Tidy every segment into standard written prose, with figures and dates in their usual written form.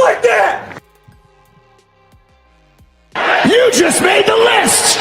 like that? You just made the list!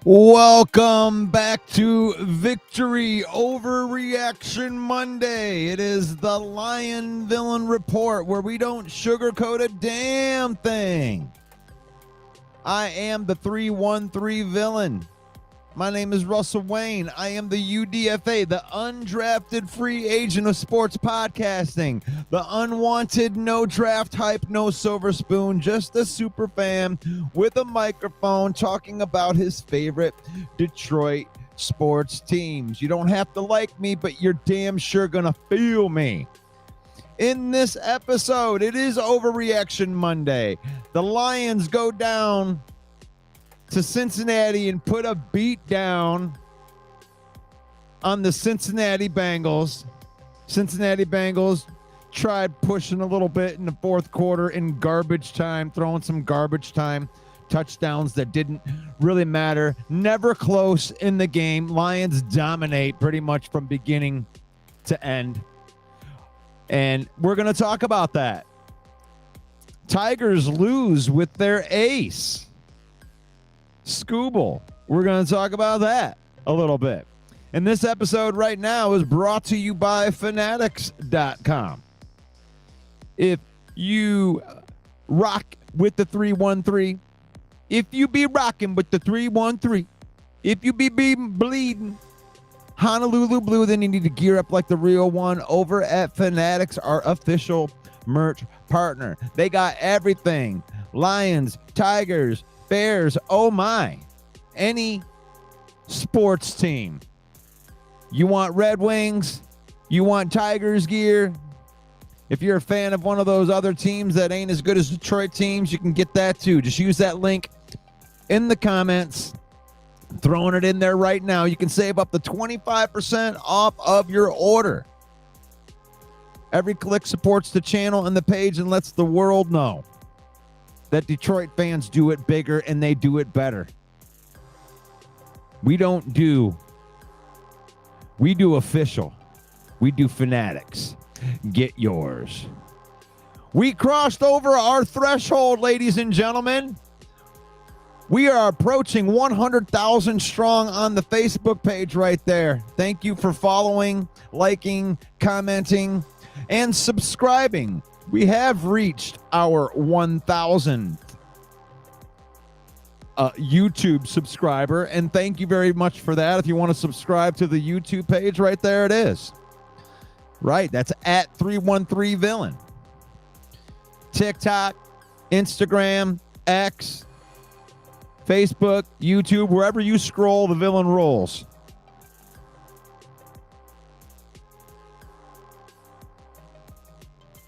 Welcome back to Victory Overreaction Monday. It is the Lion Villain Report where we don't sugarcoat a damn thing. I am the 313 villain. My name is Russell Wayne. I am the UDFA, the undrafted free agent of sports podcasting, the unwanted, no draft hype, no silver spoon, just a super fan with a microphone talking about his favorite Detroit sports teams. You don't have to like me, but you're damn sure gonna feel me. In this episode, it is Overreaction Monday. The Lions go down to Cincinnati and put a beat down on the Cincinnati Bengals. Cincinnati Bengals tried pushing a little bit in the fourth quarter in garbage time, throwing some garbage time touchdowns that didn't really matter. Never close in the game. Lions dominate pretty much from beginning to end. And we're going to talk about that. Tigers lose with their ace, Scooble. We're going to talk about that a little bit. And this episode right now is brought to you by Fanatics.com. If you rock with the 313, if you be rocking with the 313, if you be bleeding Honolulu Blue, then you need to gear up like the real one over at Fanatics, our official merch partner. They got everything. Lions, Tigers, Bears, oh my, any sports team. You want Red Wings, you want Tigers gear. If you're a fan of one of those other teams that ain't as good as Detroit teams, you can get that too. Just use that link in the comments. Throwing it in there right now. You can save up to 25% off of your order. Every click supports the channel and the page and lets the world know that Detroit fans do it bigger and they do it better. We do official. We do Fanatics. Get yours. We crossed over our threshold, ladies and gentlemen. We are approaching 100,000 strong on the Facebook page right there. Thank you for following, liking, commenting, and subscribing. We have reached our 1,000th YouTube subscriber, and thank you very much for that. If you want to subscribe to the YouTube page, right there it is. Right, that's at 313 Villain. TikTok, Instagram, X, Facebook, YouTube, wherever you scroll, the villain rolls.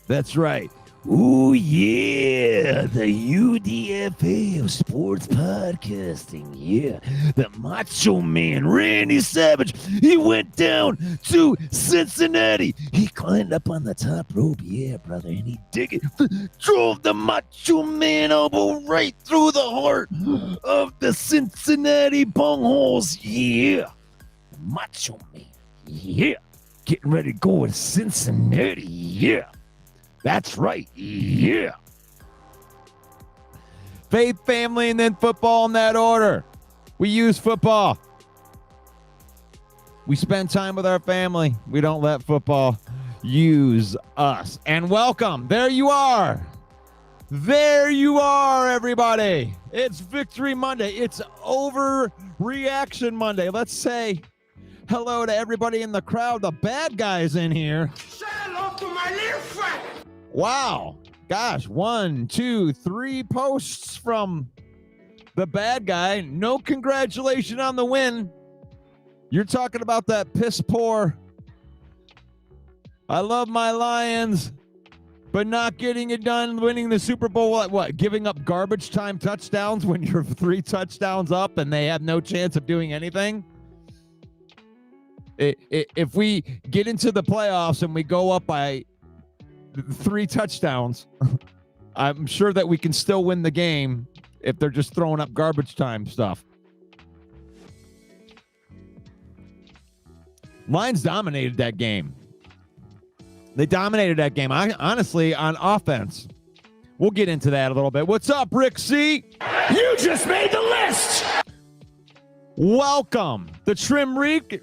That's right. Ooh, yeah, the UDFA of sports podcasting, yeah. The Macho Man, Randy Savage, he went down to Cincinnati. He climbed up on the top rope, yeah, brother, and he drove the Macho Man elbow right through the heart of the Cincinnati bungholes, yeah. The Macho Man, yeah. Getting ready to go to Cincinnati, yeah. That's right, yeah. Faith, family, and then football in that order. We use football. We spend time with our family. We don't let football use us. And welcome. There you are. There you are, everybody. It's Victory Monday. It's Overreaction Monday. Let's say hello to everybody in the crowd. The bad guys in here. Say hello to my little friend. Wow. Gosh, 1, 2, 3 posts from the bad guy. No congratulations on the win. You're talking about that piss poor. I love my Lions. But not getting it done, winning the Super Bowl, what? Giving up garbage time touchdowns when you're 3 touchdowns up and they have no chance of doing anything? If we get into the playoffs and we go up by 3 touchdowns, I'm sure that we can still win the game if they're just throwing up garbage time stuff. Lions dominated that game. They dominated that game. Honestly, on offense. We'll get into that a little bit. What's up, Rick C? You just made the list. Welcome, the Trim Reaper.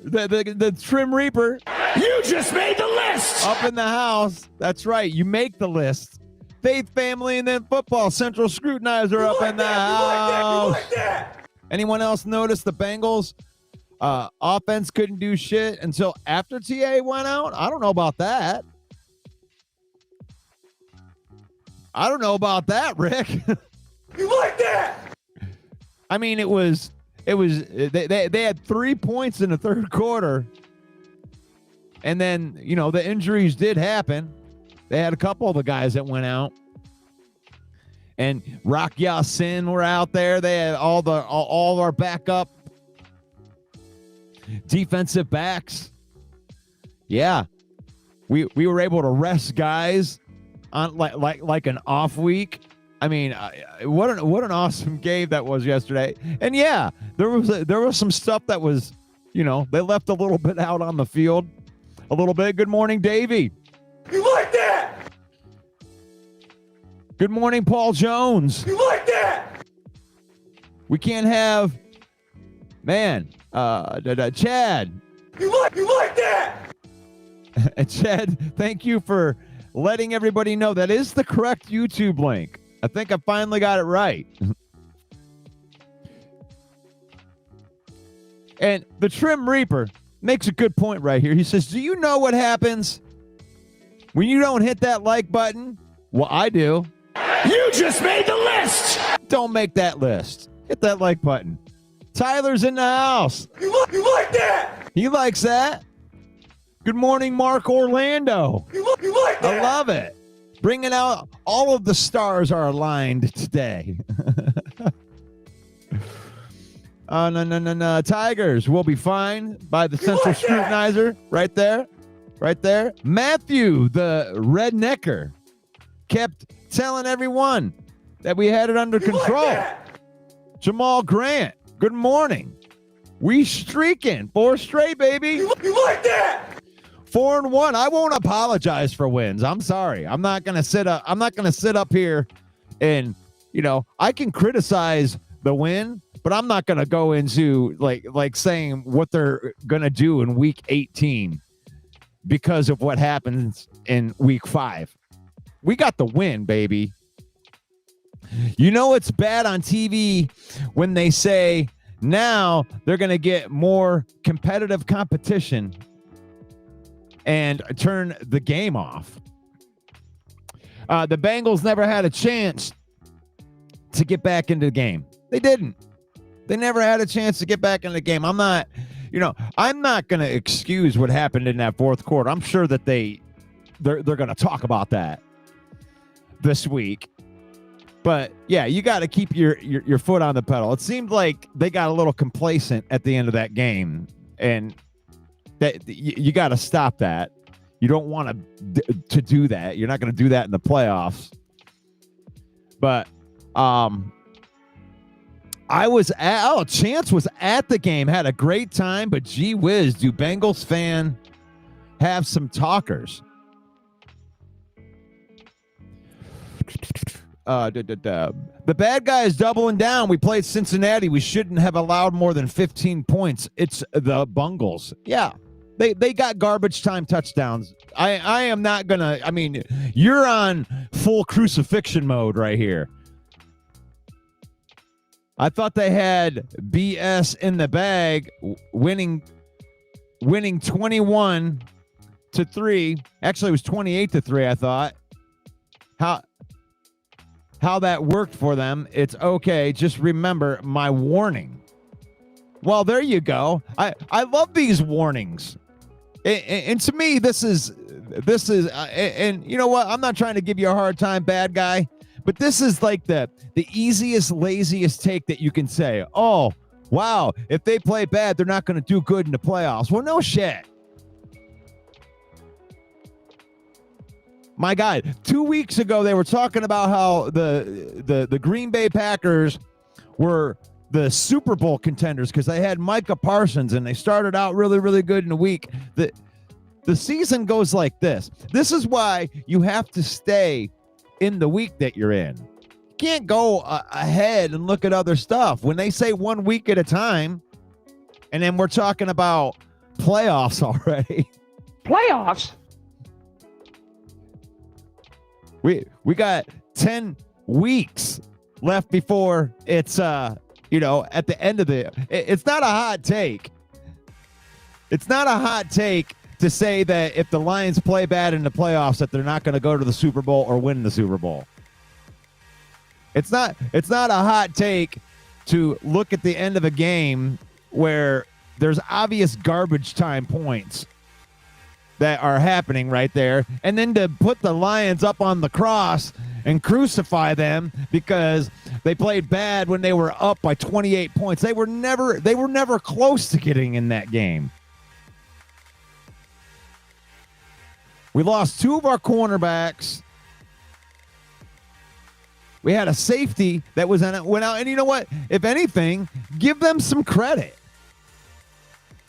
You just made the list. Up in the house. That's right. You make the list. Faith, family, and then football. Central Scrutinizer up in the house. Anyone else notice the Bengals offense couldn't do shit until after TA went out? I don't know about that. I don't know about that, Rick. You like that? I mean, they had 3 points in the third quarter. And then, the injuries did happen. They had a couple of the guys that went out. And Rock Ya-Sin were out there. They had all of our backup defensive backs. Yeah. We were able to rest guys on like an off week. I mean, what an awesome game that was yesterday. And yeah, there was some stuff that was, they left a little bit out on the field. A little bit. Good morning, Davey. You like that? Good morning, Paul Jones. You like that? We can't have, Chad. You like that? Chad, thank you for letting everybody know that is the correct YouTube link. I think I finally got it right. And the Trim Reaper makes a good point right here. He says, do you know what happens when you don't hit that like button? Well, I do. You just made the list. Don't make that list. Hit that like button. Tyler's in the house. You like that? He likes that. Good morning, Mark Orlando. You like that? I love it. Bringing out all of the stars are aligned today. No. Tigers will be fine by the Central Scrutinizer. Right there. Right there. Matthew, the rednecker, kept telling everyone that we had it under control. Jamal Grant, good morning. We streaking 4 straight, baby. You like that? 4-1. I won't apologize for wins. I'm sorry. I'm not gonna sit up here and I can criticize the win, but I'm not gonna go into like saying what they're gonna do in week 18 because of what happens in week 5. We got the win, baby. It's bad on TV when they say now they're gonna get more competitive competition and turn the game off. The Bengals never had a chance to get back into the game. They didn't. They never had a chance to get back into the game. I'm not going to excuse what happened in that fourth quarter. I'm sure that they're going to talk about that this week. But yeah, you got to keep your foot on the pedal. It seemed like they got a little complacent at the end of that game, and that you got to stop that. You don't want to do that. You're not going to do that in the playoffs. But Chance was at the game, had a great time, but gee whiz, do Bengals fan have some talkers? The bad guy is doubling down. We played Cincinnati. We shouldn't have allowed more than 15 points. It's the Bungles. Yeah. They got garbage time touchdowns. I am not going to, you're on full crucifixion mode right here. I thought they had BS in the bag, winning 21-3. Actually, it was 28-3, I thought. How that worked for them, it's okay. Just remember my warning. Well, there you go. I love these warnings. And to me, this is this is, and you know what? I'm not trying to give you a hard time, bad guy, but this is like the easiest, laziest take that you can say. Oh, wow, if they play bad, they're not going to do good in the playoffs. Well, no shit. My God, 2 weeks ago, they were talking about how the Green Bay Packers were the Super Bowl contenders because they had Micah Parsons and they started out really, really good in a week. The season goes like this. This is why you have to stay in the week that you're in. You can't go ahead and look at other stuff. When they say 1 week at a time, and then we're talking about playoffs already. Playoffs? We got 10 weeks left before it's at the end of it's not a hot take. It's not a hot take to say that if the Lions play bad in the playoffs that they're not going to go to the Super Bowl or win the Super Bowl. It's not a hot take to look at the end of a game where there's obvious garbage time points that are happening right there, and then to put the Lions up on the cross and crucify them because they played bad when they were up by 28 points. They were never close to getting in that game. We lost two of our cornerbacks. We had a safety that went out, and you know what? If anything, give them some credit.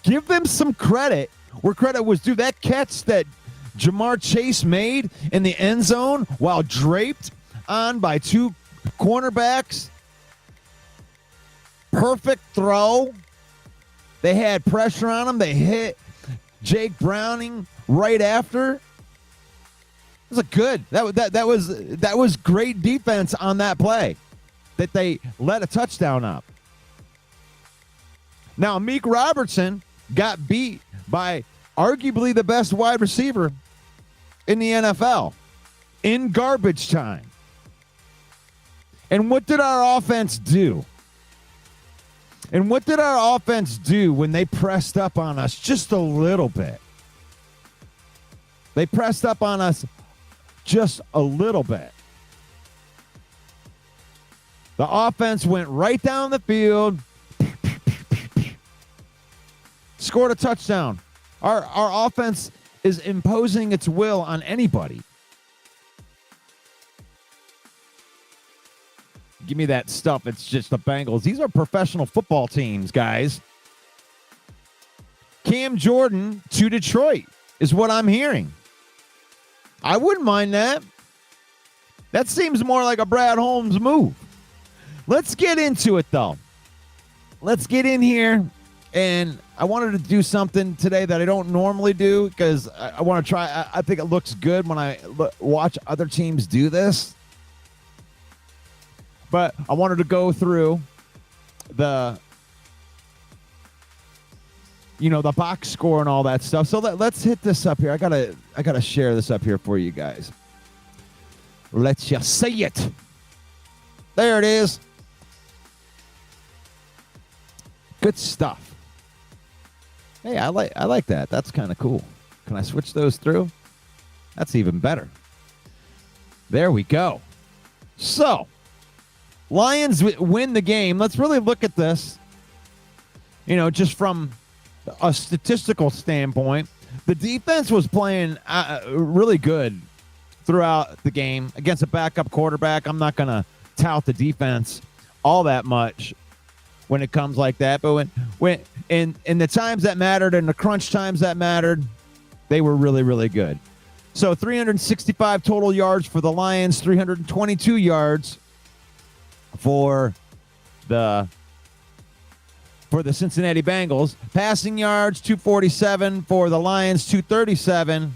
Give them some credit where credit was due. That catch that Jamar Chase made in the end zone while draped on by two cornerbacks. Perfect throw. They had pressure on him. They hit Jake Browning right after. It was a good. That was great defense on that play that they let a touchdown up. Now, Meek Robertson got beat by arguably the best wide receiver in the NFL in garbage time. And what did our offense do? And what did our offense do when they pressed up on us just a little bit? They pressed up on us just a little bit. The offense went right down the field, scored a touchdown. Our offense is imposing its will on anybody. Give me that stuff. It's just the Bengals. These are professional football teams, guys. Cam Jordan to Detroit is what I'm hearing. I wouldn't mind that. That seems more like a Brad Holmes move. Let's get into it, though. Let's get in here. And I wanted to do something today that I don't normally do because I want to try. I think it looks good when I watch other teams do this. But I wanted to go through the box score and all that stuff. So let's hit this up here. I gotta share this up here for you guys. Let's just see it. There it is. Good stuff. Hey, I like that. That's kind of cool. Can I switch those through? That's even better. There we go. So, Lions win the game. Let's really look at this, just from a statistical standpoint. The defense was playing really good throughout the game against a backup quarterback. I'm not going to tout the defense all that much when it comes like that. But when in the times that mattered and the crunch times that mattered, they were really, really good. So 365 total yards for the Lions, 322 yards for the Cincinnati Bengals. Passing yards, 247 for the Lions, 237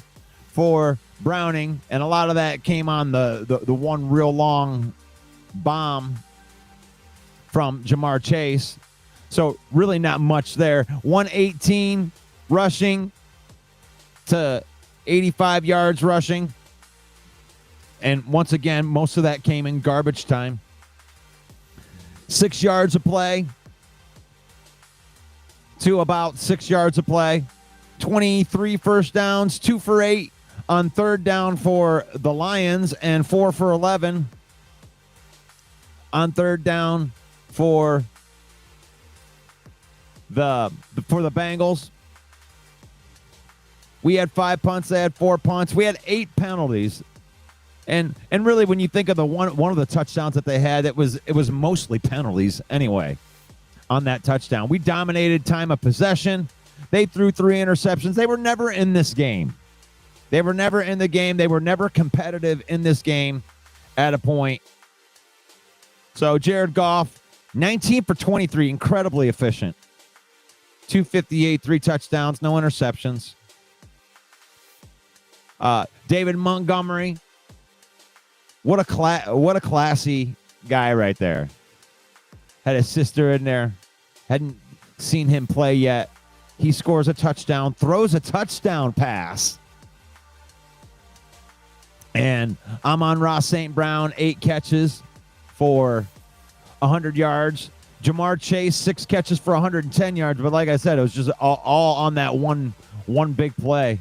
for Browning. And a lot of that came on the one real long bomb from Jamar Chase. So really not much there. 118 rushing to 85 yards rushing. And once again, most of that came in garbage time. 6 yards of play to about 6 yards of play. 23 first downs, 2 for 8 on third down for the Lions and 4 for 11 on third down for the Bengals. We had 5 punts, they had 4 punts. We had 8 penalties. And really when you think of the one of the touchdowns that they had, it was mostly penalties anyway on that touchdown. We dominated time of possession. They threw 3 interceptions. They were never in this game. They were never in the game. They were never competitive in this game at a point. So Jared Goff, 19 for 23, incredibly efficient. 258, 3 touchdowns, no interceptions. David Montgomery, what a classy guy right there. Had his sister in there. Hadn't seen him play yet. He scores a touchdown, throws a touchdown pass. And Amon-Ra St. Brown, 8 catches for 100 yards. Jamar Chase, 6 catches for 110 yards. But like I said, it was just all on that one big play.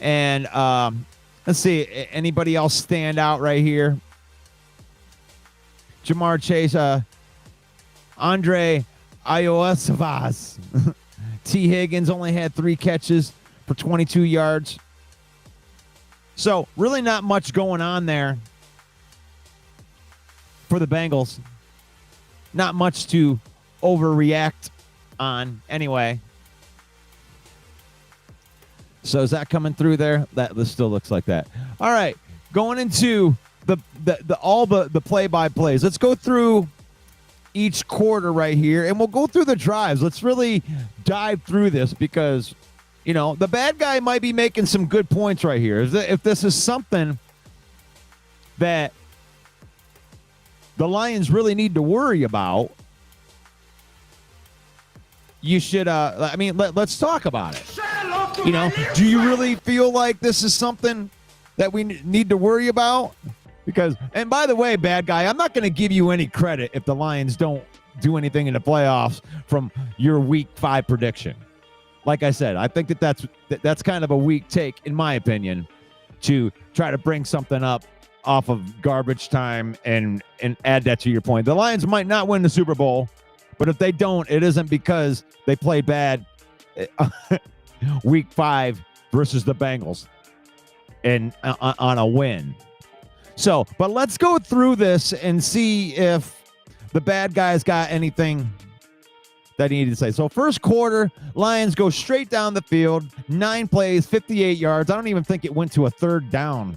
And let's see, anybody else stand out right here? Jamar Chase, Andre Ioesavas. T. Higgins only had 3 catches for 22 yards. So really not much going on there for the Bengals. Not much to overreact on anyway. So is that coming through there? This still looks like that. All right, going into the play-by-plays. Let's go through each quarter right here, and we'll go through the drives. Let's really dive through this because, you know, the bad guy might be making some good points right here. If this is something that the Lions really need to worry about, you should, let's talk about it. You know, do you really feel like this is something that we need to worry about? Because, and by the way, bad guy, I'm not going to give you any credit if the Lions don't do anything in the playoffs from your week 5 prediction. Like I said, I think that's kind of a weak take, in my opinion, to try to bring something up off of garbage time and add that to your point. The Lions might not win the Super Bowl, but if they don't, it isn't because they played bad week 5 versus the Bengals and on a win. So, but let's go through this and see if the bad guys got anything that he needed to say. So first quarter, Lions go straight down the field, 9 plays, 58 yards. I don't even think it went to a third down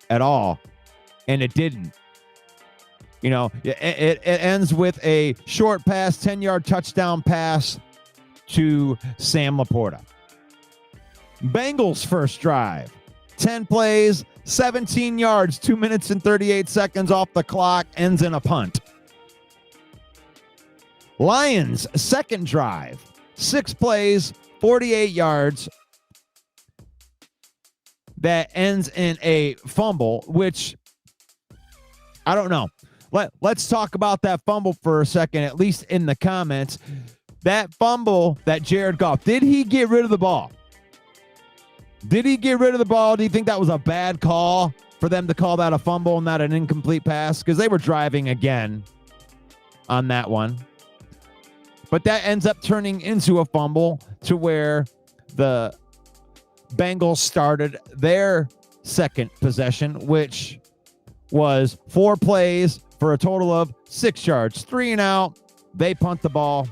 at all, and it didn't. You know, it ends with a short pass, 10-yard touchdown pass to Sam Laporta. Bengals first drive, 10 plays, 17 yards, 2 minutes and 38 seconds off the clock, ends in a punt. Lions second drive, 6 plays, 48 yards, that ends in a fumble, which I don't know. Let's talk about that fumble for a second, at least in the comments. That fumble that Jared Goff, did he get rid of the ball? Did he get rid of the ball? Do you think that was a bad call for them to call that a fumble and not an incomplete pass? Because they were driving again on that one. But that ends up turning into a fumble to where the Bengals started their second possession, which was 4 plays for a total of 6 yards. 3 and out. They punt the ball.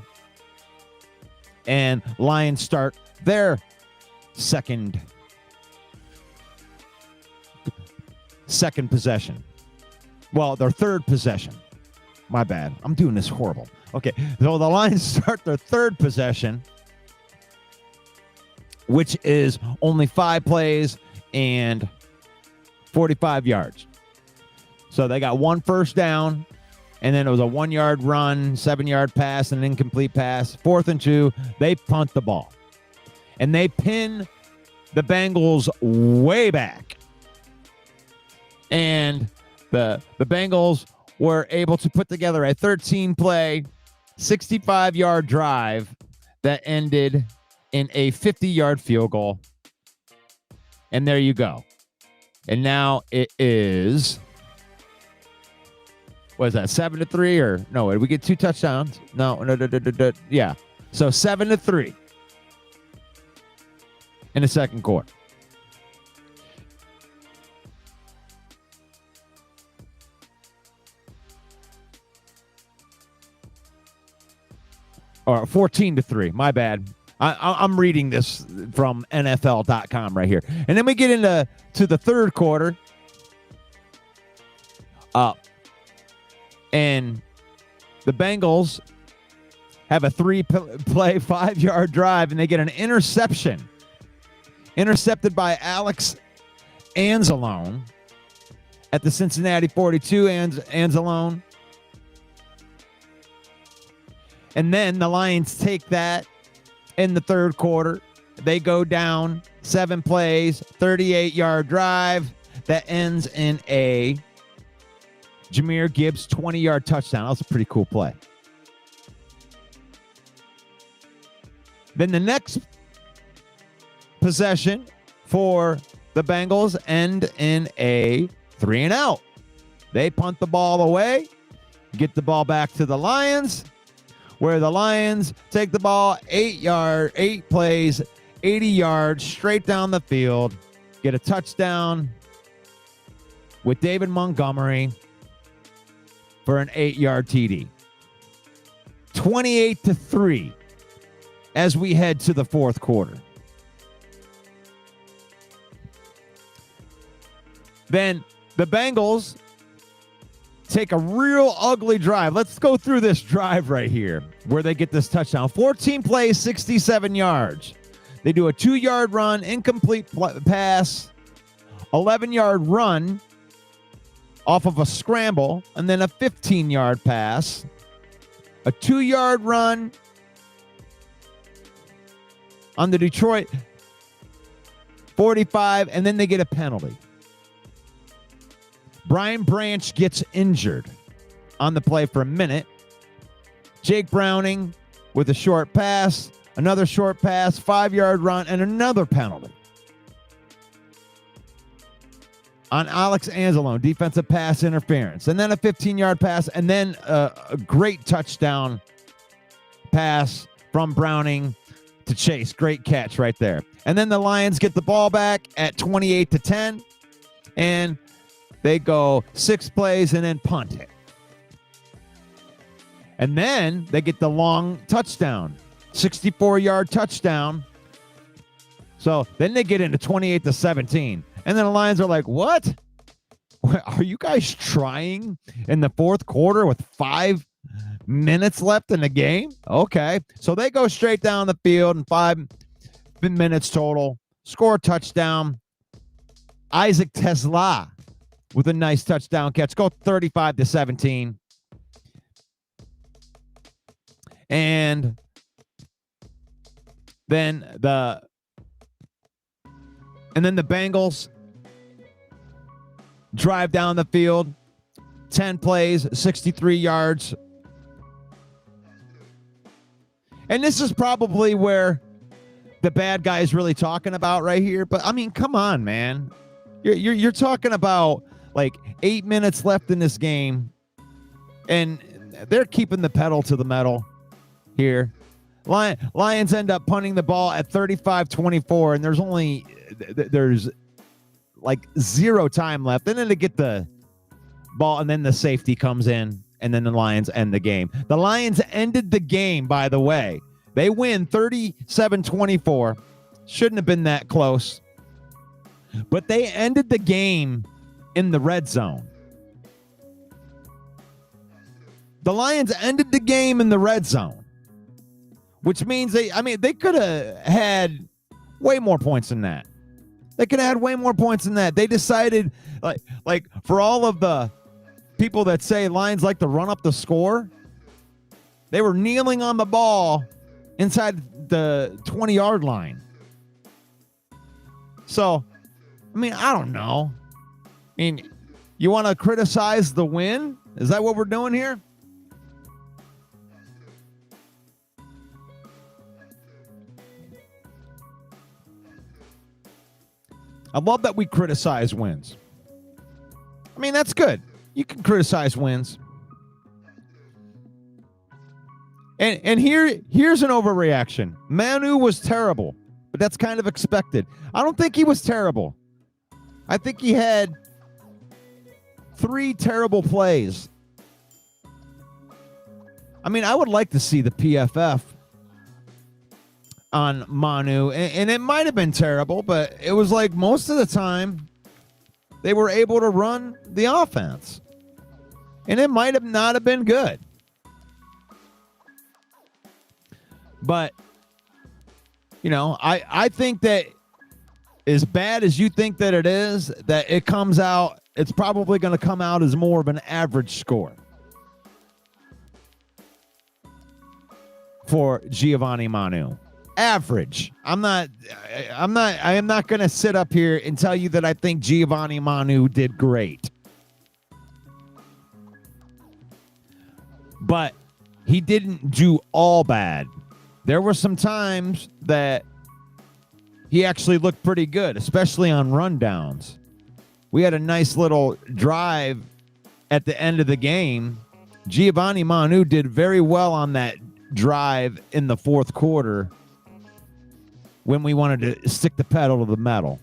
And Lions start their second possession. Well, their third possession. My bad. I'm doing this horrible. Okay, so the Lions start their third possession, which is only 5 plays and 45 yards. So they got 1 first down, and then it was a 1-yard run, 7-yard pass, and an incomplete pass. 4th and 2, they punt the ball. And they pin the Bengals way back. And the Bengals were able to put together a 13-play, 65-yard drive that ended in a 50-yard field goal. And there you go. And now it is, what is that, 7-3 or no? Did we get 2 touchdowns? No. Yeah. So 7-3 in the second quarter. Or 14-3. My bad. I'm reading this from NFL.com right here. And then we get into the third quarter. And the Bengals have a 3-play, 5-yard drive, and they get an interception. Intercepted by Alex Anzalone at the Cincinnati 42. Anzalone. And then the Lions take that in the third quarter. They go down 7 plays, 38-yard drive that ends in a Jahmyr Gibbs 20-yard touchdown. That was a pretty cool play. Then the next possession for the Bengals end in a 3-and-out. They punt the ball away, get the ball back to the Lions, where the Lions take the ball 8 plays, 80 yards, straight down the field, get a touchdown with David Montgomery for an 8-yard TD. 28-3 as we head to the fourth quarter. Then the Bengals take a real ugly drive. Let's go through this drive right here where they get this touchdown. 14 plays, 67 yards. They do a 2-yard run, incomplete pass, 11-yard run off of a scramble, and then a 15-yard pass, a 2-yard run on the Detroit 45, and then they get a penalty. Brian Branch gets injured on the play for a minute. Jake Browning with a short pass, another short pass, 5-yard run, and another penalty on Alex Anzalone, defensive pass interference, and then a 15-yard pass, and then a great touchdown pass from Browning to Chase. Great catch right there. And then the Lions get the ball back at 28-10, and they go 6 plays and then punt it. And then they get the long touchdown, 64-yard touchdown. So then they get into 28-17. And then the Lions are like, what? Are you guys trying in the fourth quarter with 5 minutes left in the game? Okay. So they go straight down the field in 5 minutes total, score a touchdown. Isaac Tesla with a nice touchdown catch. Go 35-17. And then the Bengals drive down the field, 10 plays, 63 yards. And this is probably where the bad guy is really talking about right here. But I mean, come on, man. You're talking about like 8 minutes left in this game, and they're keeping the pedal to the metal here. Lions end up punting the ball at 35-24, and there's like 0 time left. And then they get the ball, and then the safety comes in, and then the Lions end the game. The Lions ended the game, by the way. They win 37-24. Shouldn't have been that close. But they ended the game in the red zone. The Lions ended the game in the red zone, which means they could have had way more points than that. They could have had way more points than that. They decided, like for all of the people that say Lions like to run up the score, they were kneeling on the ball inside the 20-yard line. So, I mean, I don't know. I mean, you want to criticize the win? Is that what we're doing here? I love that we criticize wins. I mean, that's good. You can criticize wins. And here's an overreaction. Manu was terrible, but that's kind of expected. I don't think he was terrible. I think he had 3 terrible plays. I mean, I would like to see the PFF on Manu, and it might have been terrible, but it was like most of the time they were able to run the offense, and it might have not have been good. But, you know, I think that as bad as you think that it is, that it comes out, it's probably going to come out as more of an average score for Giovanni Manu. Average. I am not going to sit up here and tell you that I think Giovanni Manu did great. But he didn't do all bad. There were some times that he actually looked pretty good, especially on rundowns. We had a nice little drive at the end of the game. Giovanni Manu did very well on that drive in the fourth quarter when we wanted to stick the pedal to the metal.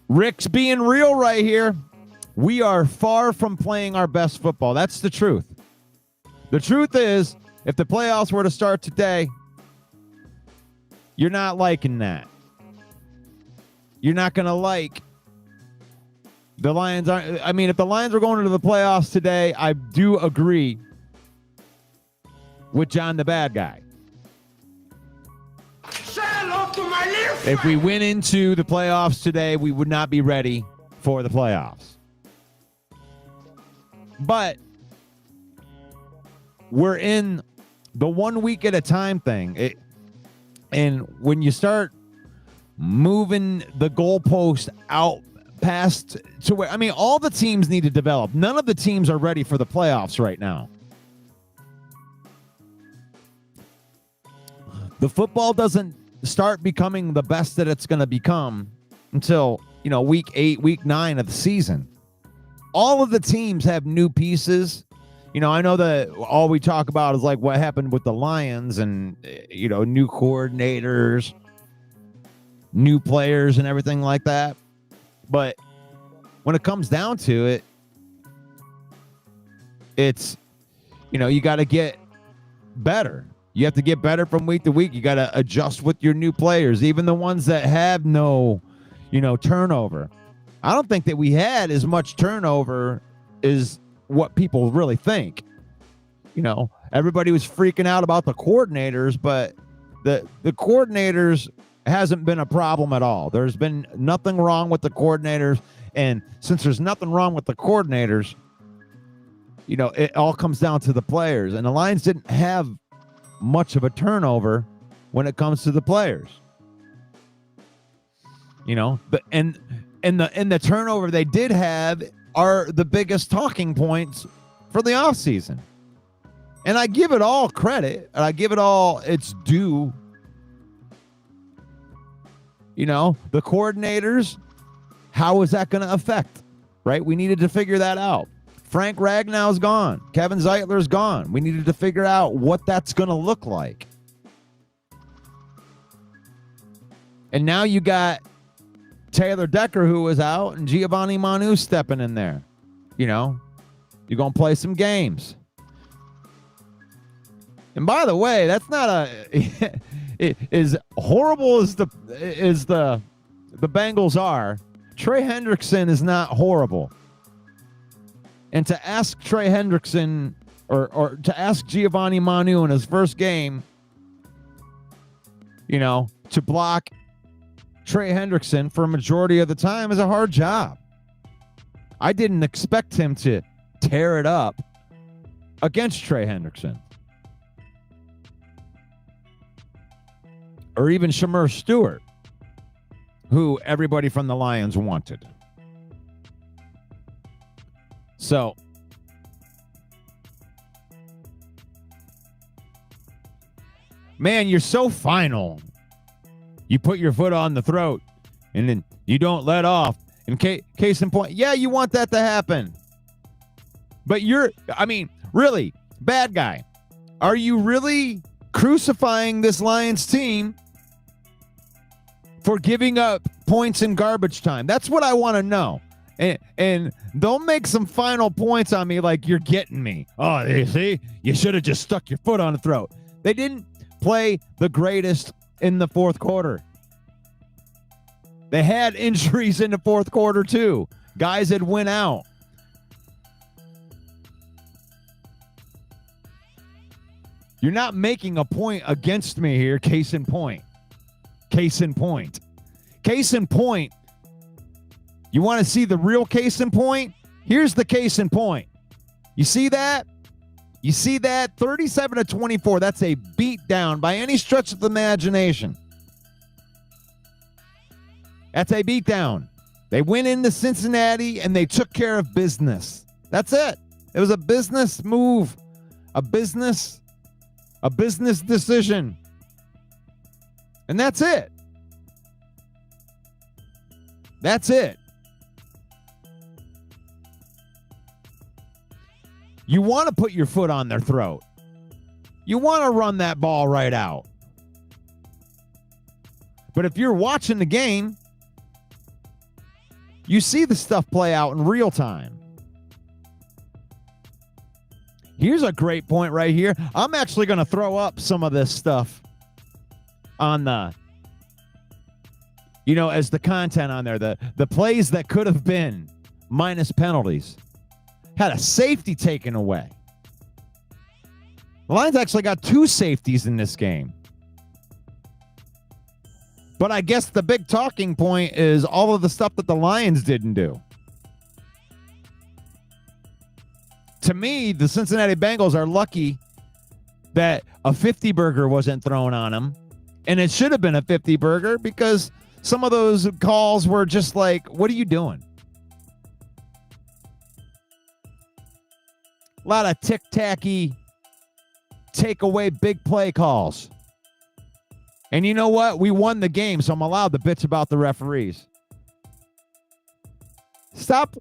Rick's being real right here. We are far from playing our best football. That's the truth. The truth is, if the playoffs were to start today, you're not liking that. You're not going to like the Lions. I mean, if the Lions are going into the playoffs today, I do agree with John the bad guy. Say hello to my little friend. If we went into the playoffs today, we would not be ready for the playoffs. But we're in the 1 week at a time thing. And when you start moving the goalpost out past to where, I mean, all the teams need to develop. None of the teams are ready for the playoffs right now. The football doesn't start becoming the best that it's going to become until, you know, week 8, week 9 of the season. All of the teams have new pieces. You know, I know that all we talk about is like what happened with the Lions and, you know, new coordinators, new players and everything like that. But when it comes down to it, it's, you know, you got to get better. You have to get better from week to week. You got to adjust with your new players, even the ones that have no, you know, turnover. I don't think that we had as much turnover as what people really think. You know, everybody was freaking out about the coordinators, but the coordinators hasn't been a problem at all. There's been nothing wrong with the coordinators. And since there's nothing wrong with the coordinators, you know, it all comes down to the players. And the Lions didn't have much of a turnover when it comes to the players. You know, but and the turnover they did have are the biggest talking points for the offseason. And I give it all credit, and I give it all its due. You know, the coordinators, how is that going to affect, right? We needed to figure that out. Frank Ragnow's gone. Kevin Zeitler's gone. We needed to figure out what that's going to look like. And now you got Taylor Decker, who was out, and Giovanni Manu stepping in there. You know, you're going to play some games. And by the way, that's not a as horrible as the Bengals are. Trey Hendrickson is not horrible. And to ask Trey Hendrickson or to ask Giovanni Manu in his first game, you know, to block Trey Hendrickson for a majority of the time is a hard job. I didn't expect him to tear it up against Trey Hendrickson. Or even Shamir Stewart, who everybody from the Lions wanted. So, Man, you're so final. You put your foot on the throat, and then you don't let off. In case in point, yeah, you want that to happen. But really, bad guy. Are you really crucifying this Lions team for giving up points in garbage time? That's what I want to know. And don't make some final points on me like you're getting me. Oh, you see? You should have just stuck your foot on the throat. They didn't play the greatest in the fourth quarter. They had injuries in the fourth quarter too. Guys had went out. You're not making a point against me here. Case in point. Case in point. Case in point. You want to see the real case in point? Here's the case in point. You see that? You see that? 37-24. That's a beatdown by any stretch of the imagination. That's a beatdown. They went into Cincinnati and they took care of business. That's it. It was a business move. A business decision. And that's it. That's it. You want to put your foot on their throat. You want to run that ball right out. But if you're watching the game, you see the stuff play out in real time. Here's a great point right here. I'm actually going to throw up some of this stuff on the, as the content on there. The plays that could have been minus penalties. Had a safety taken away. The Lions actually got 2 safeties in this game. But I guess the big talking point is all of the stuff that the Lions didn't do. To me, the Cincinnati Bengals are lucky that a 50 burger wasn't thrown on them. And it should have been a 50 burger because some of those calls were just like, what are you doing? A lot of tick-tacky, take-away big play calls. And you know what? We won the game, so I'm allowed to bitch about the referees. Stop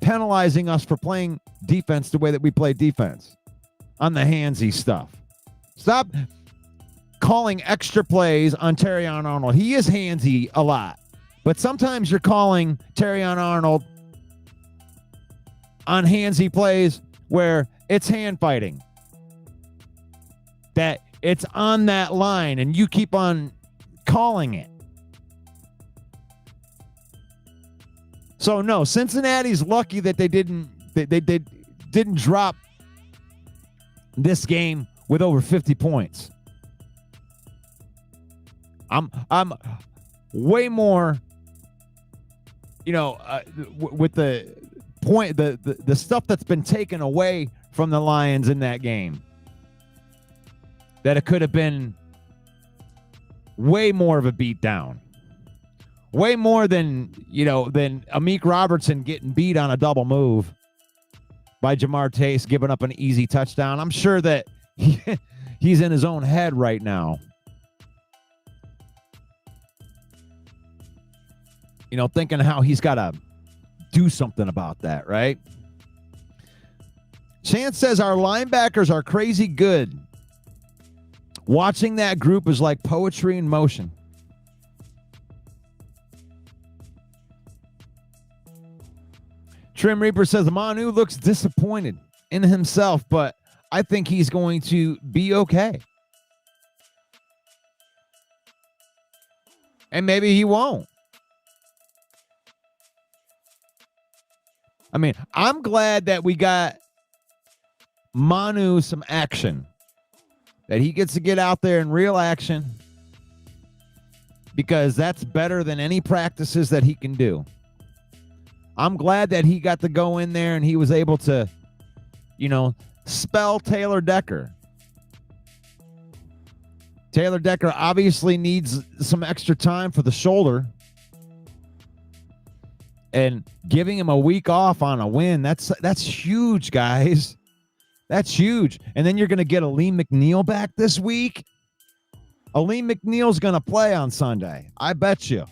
penalizing us for playing defense the way that we play defense on the handsy stuff. Stop calling extra plays on Terrion Arnold. He is handsy a lot, but sometimes you're calling Terrion Arnold on handsy plays where it's hand fighting. That it's on that line and you keep on calling it. So no, Cincinnati's lucky that they didn't drop this game with over 50 points. I'm way more, with the point, the stuff that's been taken away from the Lions in that game, that it could have been way more of a beatdown. Way more than Amik Robertson getting beat on a double move by Jamar Chase, giving up an easy touchdown. I'm sure that he's in his own head right now. Thinking how he's got to do something about that, right? Chance says our linebackers are crazy good. Watching that group is like poetry in motion. Trim Reaper says Manu looks disappointed in himself, but I think he's going to be okay. And maybe he won't. I mean, I'm glad that we got Manu some action. That he gets to get out there in real action. Because that's better than any practices that he can do. I'm glad that he got to go in there and he was able to, spell Taylor Decker. Taylor Decker obviously needs some extra time for the shoulder. And giving him a week off on a win, that's huge, guys. That's huge. And then you're going to get Aleem McNeil back this week. Aleem McNeil's going to play on Sunday. I bet you.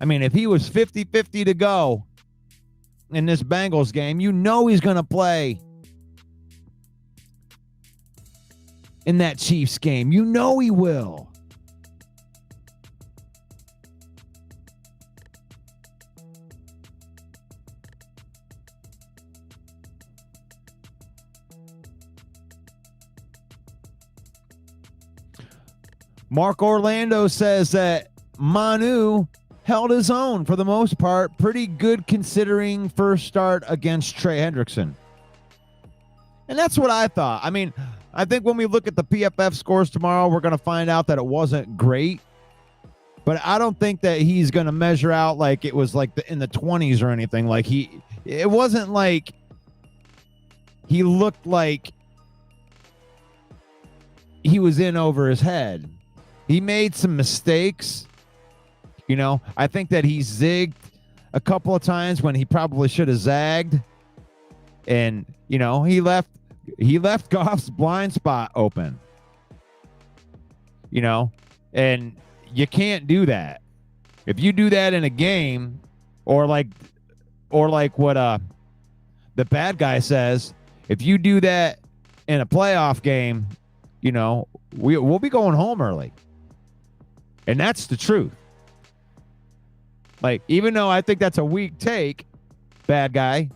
I mean, if he was 50-50 to go in this Bengals game, you know he's going to play in that Chiefs game. You know he will. Mark Orlando says that Manu held his own for the most part. Pretty good considering first start against Trey Hendrickson. And that's what I thought. I mean, I think when we look at the PFF scores tomorrow, we're going to find out that it wasn't great. But I don't think that he's going to measure out like it was like in the 20s or anything. Like it wasn't like he looked like he was in over his head. He made some mistakes. You know, I think that he zigged a couple of times when he probably should have zagged. And, you know, he left Goff's blind spot open. You know, and you can't do that. If you do that in a game, or like what the bad guy says, if you do that in a playoff game, you know, we'll be going home early. And that's the truth. Like, even though I think that's a weak take, bad guy,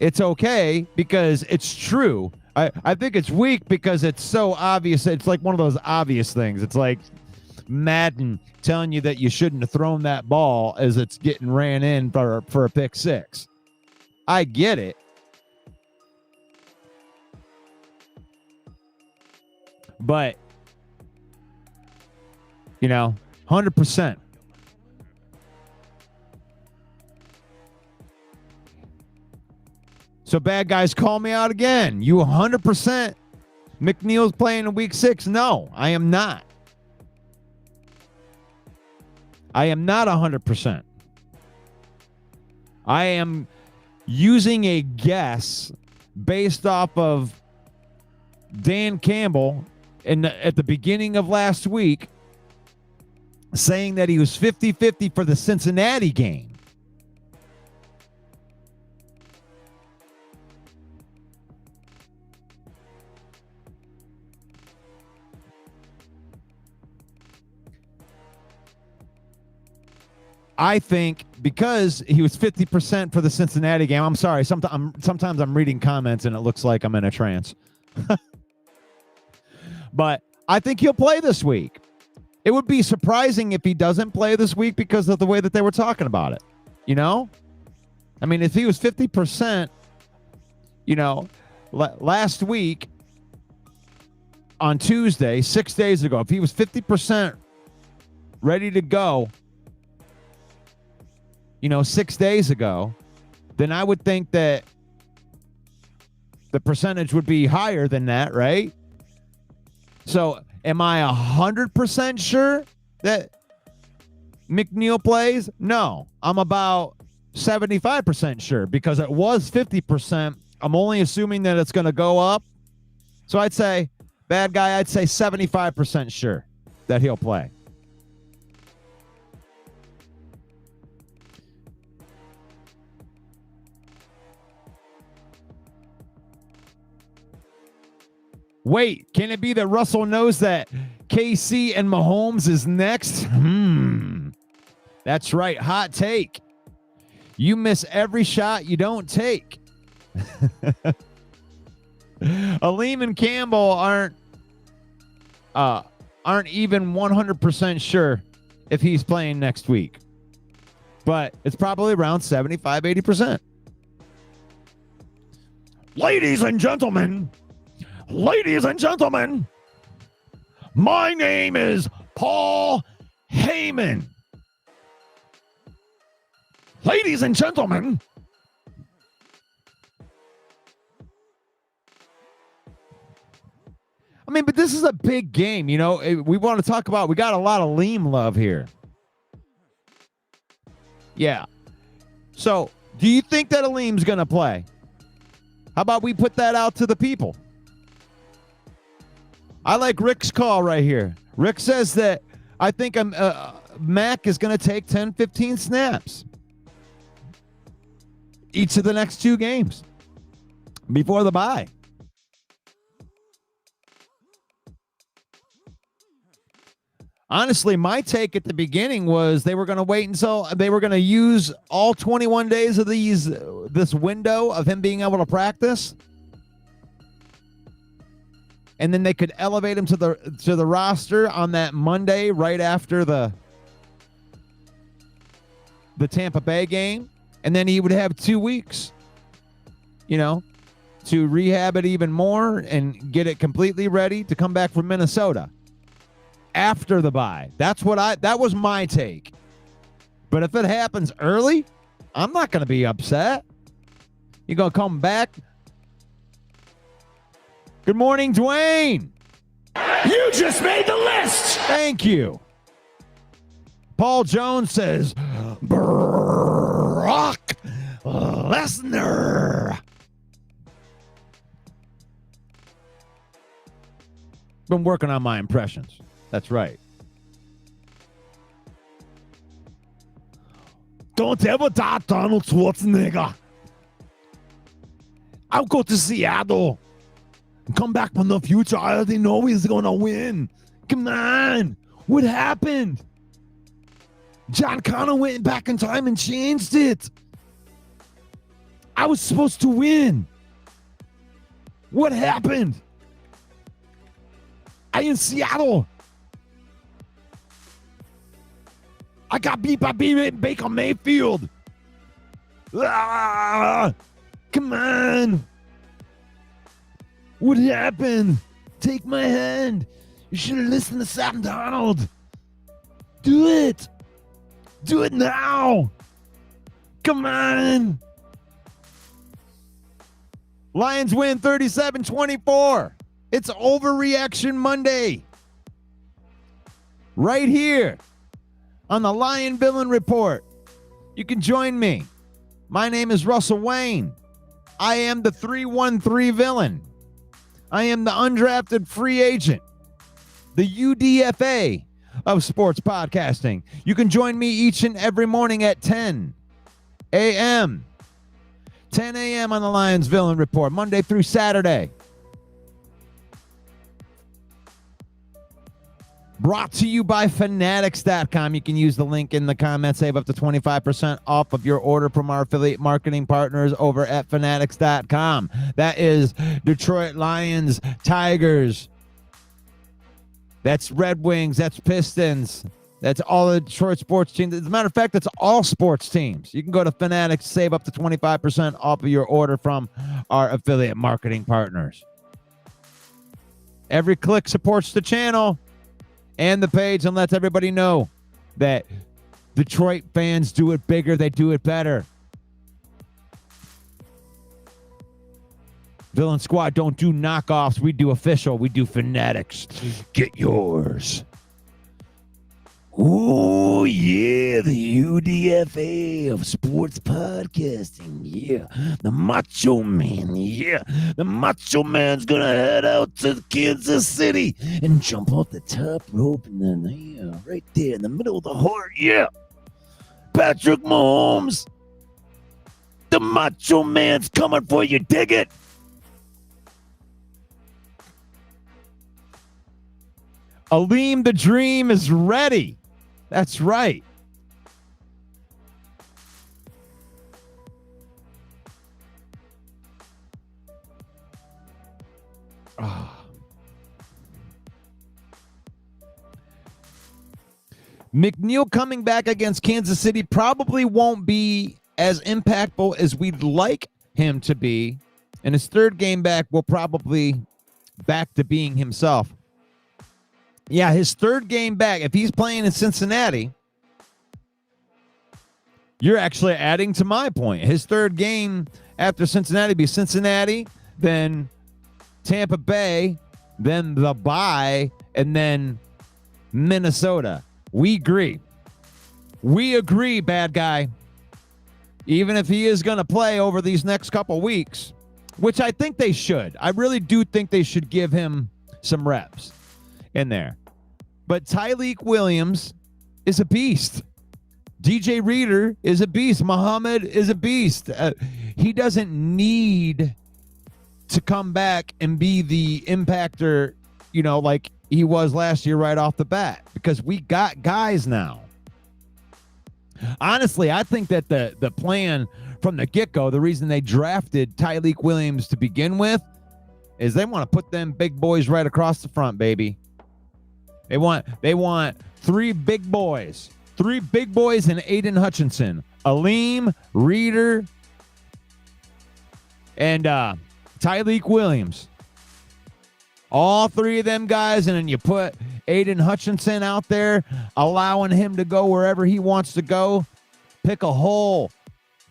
it's okay because it's true. I think it's weak because it's so obvious. It's like one of those obvious things. It's like Madden telling you that you shouldn't have thrown that ball as it's getting ran in for a pick six. I get it. But, you know, 100%. So bad guys call me out again. You 100% McNeil's playing in week 6? No, I am not. I am not 100%. I am using a guess based off of Dan Campbell at the beginning of last week saying that he was 50-50 for the Cincinnati game. I think because he was 50% for the Cincinnati game. I'm sorry. Sometimes I'm reading comments and it looks like I'm in a trance. But I think he'll play this week. It would be surprising if he doesn't play this week because of the way that they were talking about it. You know? I mean, if he was 50%, you know, last week on Tuesday, 6 days ago, if he was 50% ready to go, you know, 6 days ago, then I would think that the percentage would be higher than that, right? So am I 100% sure that McNeil plays? No, I'm about 75% sure because it was 50%. I'm only assuming that it's going to go up. So I'd say, bad guy, I'd say 75% sure that he'll play. Wait, can it be that Russell knows that KC and Mahomes is next? That's right. Hot take. You miss every shot you don't take. Aleem and Campbell aren't even 100% sure if he's playing next week. But it's probably around 75, 80%. Ladies and gentlemen, my name is Paul Heyman. Ladies and gentlemen, I mean, but this is a big game, you know. We want to talk about, we got a lot of Aleem love here. Yeah. So, do you think that Aleem's going to play? How about we put that out to the people? I like Rick's call right here. Rick says that I think Mac is going to take 10, 15 snaps each of the next 2 games before the bye. Honestly, my take at the beginning was they were going to wait until they were going to use all 21 days of this window of him being able to practice, and then they could elevate him to the roster on that Monday right after the Tampa Bay game, and then he would have 2 weeks, to rehab it even more and get it completely ready to come back from Minnesota after the bye. That was my take. But if it happens early, I'm not going to be upset. You're going to come back. Good morning, Dwayne. You just made the list. Thank you. Paul Jones says, Brock Lesnar. Been working on my impressions. That's right. Don't ever doubt Donald Schwarzenegger. I'll go to Seattle. Come back from the future. I already know he's going to win. Come on. What happened? John Connor went back in time and changed it. I was supposed to win. What happened? I in Seattle. I got beat by Baker Mayfield. Come on. What happened? Take my hand. You should have listened to Sam Donald. Do it. Do it now. Come on. Lions win 37-24. It's Overreaction Monday. Right here on the Lion Villain Report. You can join me. My name is Russell Wayne. I am the 313 villain. I am the undrafted free agent, the UDFA of sports podcasting. You can join me each and every morning at 10 a.m. 10 a.m. on the Lions Villain Report, Monday through Saturday. Brought to you by Fanatics.com. You can use the link in the comments. Save up to 25% off of your order from our affiliate marketing partners over at Fanatics.com. That is Detroit Lions, Tigers. That's Red Wings. That's Pistons. That's all the Detroit sports teams. As a matter of fact, that's all sports teams. You can go to Fanatics, save up to 25% off of your order from our affiliate marketing partners. Every click supports the channel and the page and lets everybody know that Detroit fans do it bigger. They do it better. Villain Squad don't do knockoffs. We do official. We do Fanatics. Get yours. Oh, yeah, the UDFA of sports podcasting, yeah. The Macho Man, yeah. The Macho Man's going to head out to Kansas City and jump off the top rope and then, yeah, right there in the middle of the heart, yeah. Patrick Mahomes, the Macho Man's coming for you, dig it. Aleem the Dream is ready. That's right. McNeil coming back against Kansas City probably won't be as impactful as we'd like him to be. And his third game back will probably back to being himself. Yeah, his third game back, if he's playing in Cincinnati, you're actually adding to my point. His third game after Cincinnati be Cincinnati, then Tampa Bay, then the bye, and then Minnesota. We agree. We agree, bad guy. Even if he is going to play over these next couple weeks, which I think they should. I really do think they should give him some reps in there. But Tyleik Williams is a beast. DJ Reader is a beast. Muhammad is a beast. He doesn't need to come back and be the impactor, like he was last year right off the bat, because we got guys now. Honestly, I think that the plan from the get-go, the reason they drafted Tyleik Williams to begin with, is they want to put them big boys right across the front, baby. They want 3 big boys. 3 big boys and Aiden Hutchinson. Aleem, Reader, and Tyleik Williams. All 3 of them guys, and then you put Aiden Hutchinson out there, allowing him to go wherever he wants to go. Pick a hole.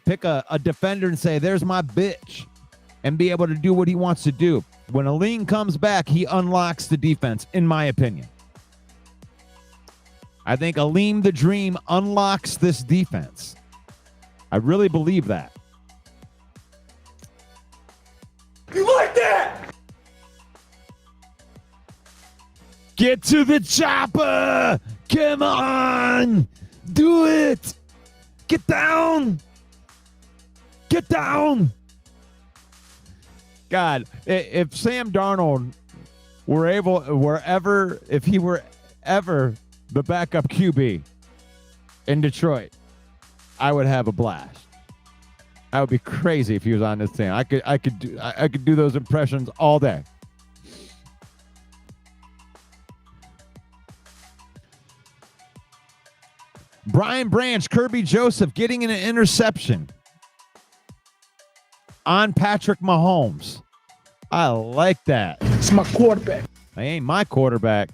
Pick a defender and say, there's my bitch, and be able to do what he wants to do. When Aleem comes back, he unlocks the defense, in my opinion. I think Aleem the Dream unlocks this defense. I really believe that. You like that? Get to the chopper! Come on! Do it! Get down! Get down! God, if Sam Darnold if he were ever the backup QB in Detroit, I would have a blast. I would be crazy if he was on this team. I could do those impressions all day. Brian Branch, Kirby Joseph getting an interception on Patrick Mahomes. I like that. It's my quarterback. They ain't my quarterback.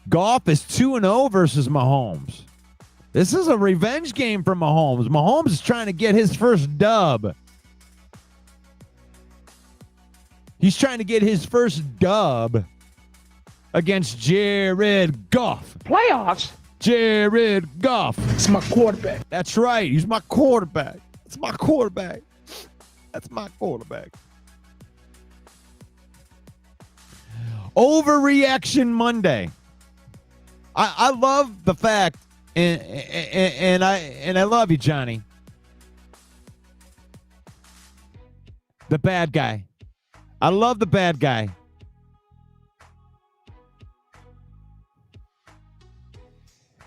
Goff is 2-0 versus Mahomes. This is a revenge game for Mahomes. Mahomes is trying to get his first dub. He's trying to get his first dub against Jared Goff. Playoffs? Jared Goff. It's my quarterback. That's right. He's my quarterback. It's my quarterback. That's my quarterback. Overreaction Monday. I love the fact, and I love you, Johnny. The bad guy. I love the bad guy.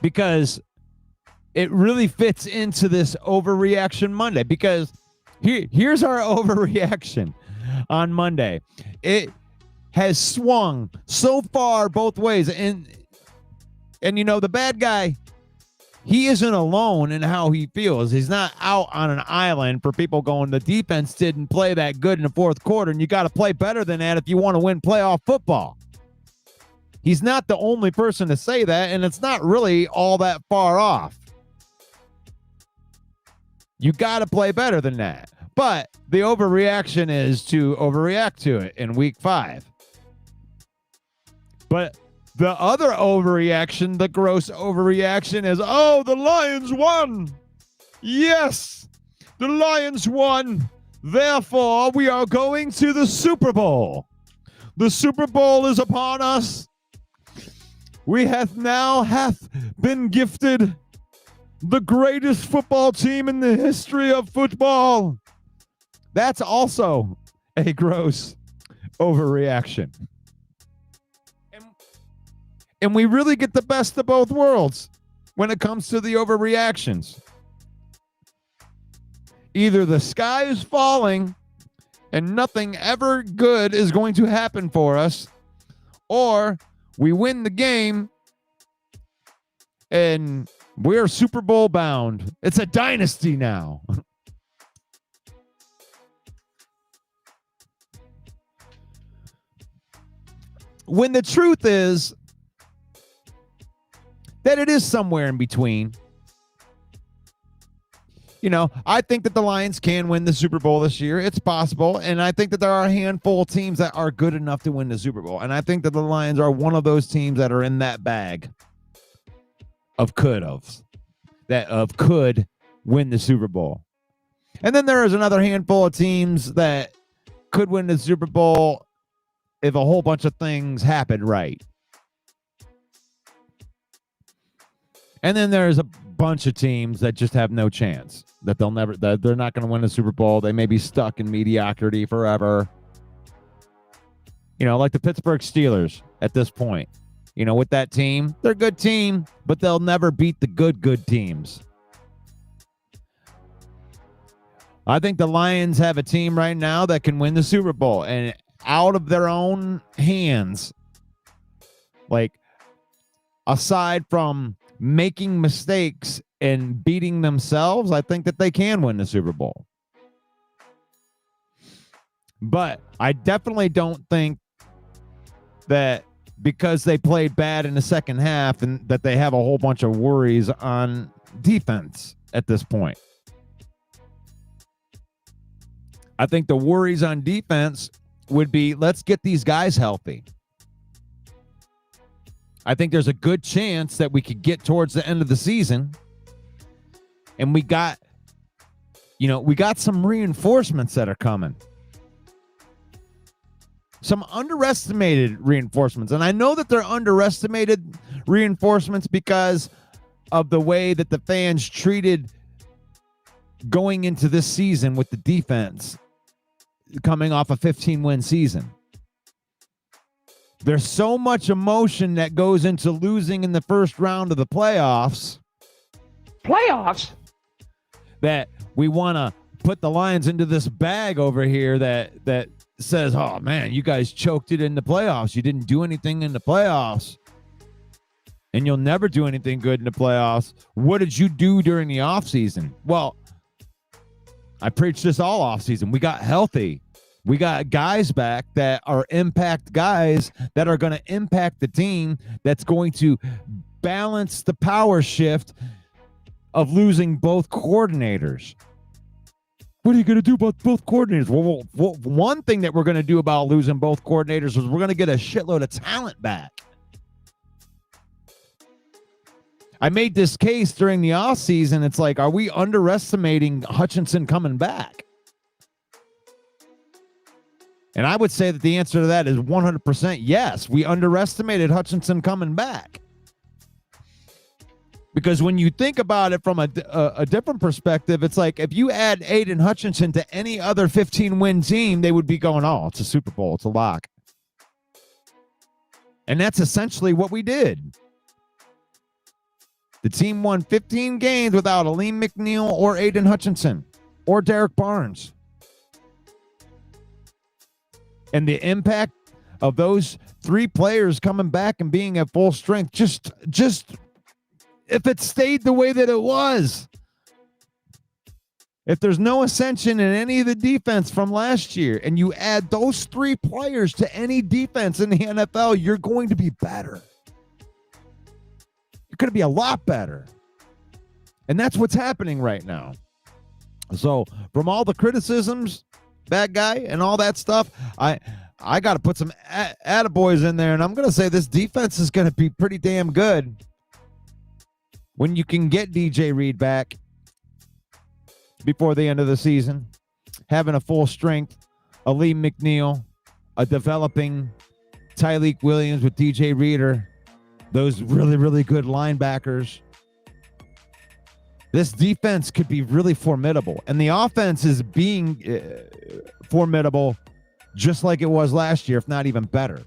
Because it really fits into this Overreaction Monday. Because here's our overreaction on Monday. It has swung so far both ways. And the bad guy, he isn't alone in how he feels. He's not out on an island for people going, the defense didn't play that good in the fourth quarter, and you got to play better than that if you want to win playoff football. He's not the only person to say that, and it's not really all that far off. You got to play better than that. But the overreaction is to overreact to it in week 5. But the other overreaction, the gross overreaction, is, oh, the Lions won. Yes, the Lions won. Therefore, we are going to the Super Bowl. The Super Bowl is upon us. We hath been gifted the greatest football team in the history of football. That's also a gross overreaction. And we really get the best of both worlds when it comes to the overreactions. Either the sky is falling and nothing ever good is going to happen for us, or we win the game and we're Super Bowl bound. It's a dynasty now. When the truth is that it is somewhere in between. I think that the Lions can win the Super Bowl this year. It's possible. And I think that there are a handful of teams that are good enough to win the Super Bowl. And I think that the Lions are one of those teams that are in that bag of could win the Super Bowl. And then there is another handful of teams that could win the Super Bowl if a whole bunch of things happen right. And then there's a bunch of teams that just have no chance, that they're not going to win the Super Bowl. They may be stuck in mediocrity forever. You know, like the Pittsburgh Steelers at this point. You know, with that team, they're a good team, but they'll never beat the good teams. I think the Lions have a team right now that can win the Super Bowl, and out of their own hands, like aside from making mistakes and beating themselves, I think that they can win the Super Bowl. But I definitely don't think that because they played bad in the second half and that they have a whole bunch of worries on defense at this point. I think the worries on defense would be, let's get these guys healthy. I think there's a good chance that we could get towards the end of the season and we got some reinforcements that are coming. Some underestimated reinforcements. And I know that they're underestimated reinforcements because of the way that the fans treated going into this season with the defense coming off a 15-win season. There's so much emotion that goes into losing in the first round of the playoffs. Playoffs? That we want to put the Lions into this bag over here that says, oh, man, you guys choked it in the playoffs. You didn't do anything in the playoffs. And you'll never do anything good in the playoffs. What did you do during the offseason? Well, I preached this all offseason. We got healthy. We got guys back that are impact guys that are going to impact the team, that's going to balance the power shift of losing both coordinators. What are you going to do about both coordinators? Well, one thing that we're going to do about losing both coordinators is we're going to get a shitload of talent back. I made this case during the offseason. It's like, are we underestimating Hutchinson coming back? And I would say that the answer to that is 100% yes. We underestimated Hutchinson coming back. Because when you think about it from a different perspective, it's like if you add Aiden Hutchinson to any other 15-win team, they would be going, oh, it's a Super Bowl. It's a lock. And that's essentially what we did. The team won 15 games without Aleem McNeil or Aiden Hutchinson or Derek Barnes. And the impact of those three players coming back and being at full strength, just if it stayed the way that it was, if there's no ascension in any of the defense from last year, and you add those three players to any defense in the NFL, you're going to be better. You're going to be a lot better. And that's what's happening right now. So from all the criticisms, bad guy, and all that stuff, I got to put some attaboys in there, and I'm going to say this defense is going to be pretty damn good when you can get DJ Reed back before the end of the season, having a full strength Aleem McNeil, a developing Tyleik Williams with DJ Reader, those really, really good linebackers. This defense could be really formidable. And the offense is being formidable just like it was last year, if not even better.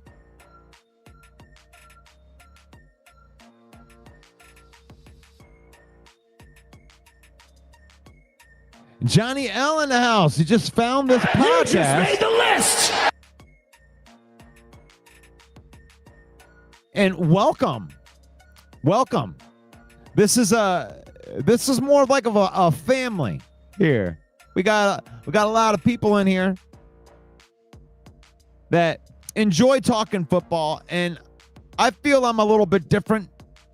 Johnny L in the house. He just found this podcast. You just made the list. And welcome. This is more like of a family here. We got a lot of people in here that enjoy talking football, and I feel I'm a little bit different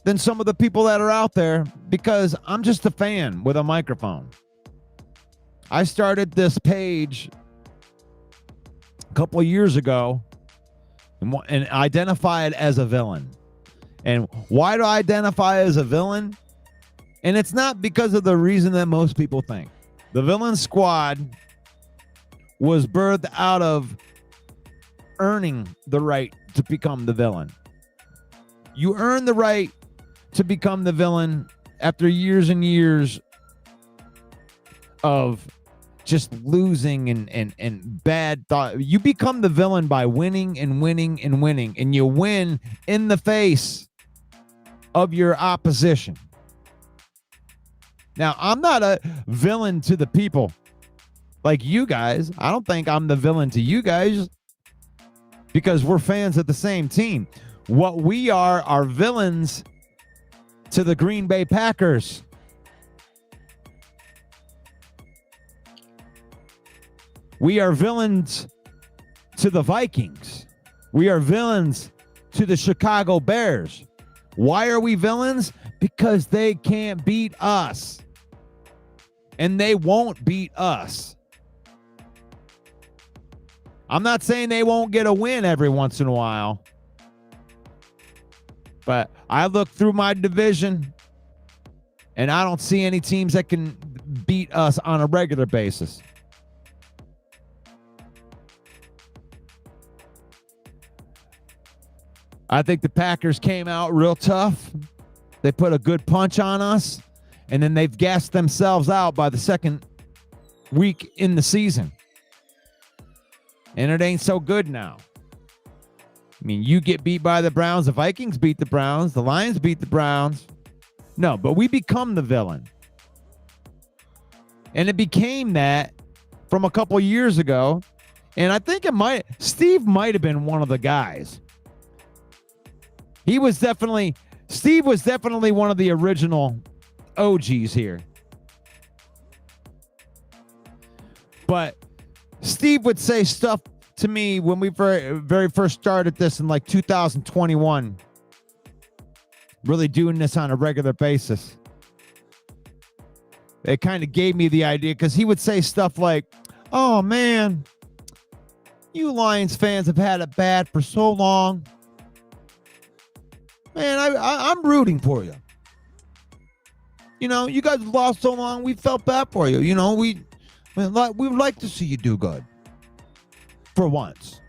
than some of the people that are out there because I'm just a fan with a microphone. I started this page a couple of years ago and identified as a villain. And why do I identify as a villain? And it's not because of the reason that most people think. The villain squad was birthed out of earning the right to become the villain. You earn the right to become the villain after years and years of just losing and bad thought. You become the villain by winning and winning and winning, and you win in the face of your opposition. Now, I'm not a villain to the people like you guys. I don't think I'm the villain to you guys because we're fans of the same team. What we are villains to the Green Bay Packers. We are villains to the Vikings. We are villains to the Chicago Bears. Why are we villains? Because they can't beat us. And they won't beat us. I'm not saying they won't get a win every once in a while. But I look through my division and I don't see any teams that can beat us on a regular basis. I think the Packers came out real tough. They put a good punch on us, and then they've gassed themselves out by the second week in the season. And it ain't so good now. I mean, you get beat by the Browns. The Vikings beat the Browns. The Lions beat the Browns. No, but we become the villain. And it became that from a couple years ago. And I think Steve might have been one of the guys. Steve was definitely one of the original OGs here. But Steve would say stuff to me when we very first started this in like 2021. Really doing this on a regular basis. It kind of gave me the idea because he would say stuff like, "Oh man, you Lions fans have had it bad for so long. Man, I'm rooting for you. You know, you guys lost so long. We felt bad for you. You know, we would like to see you do good for once."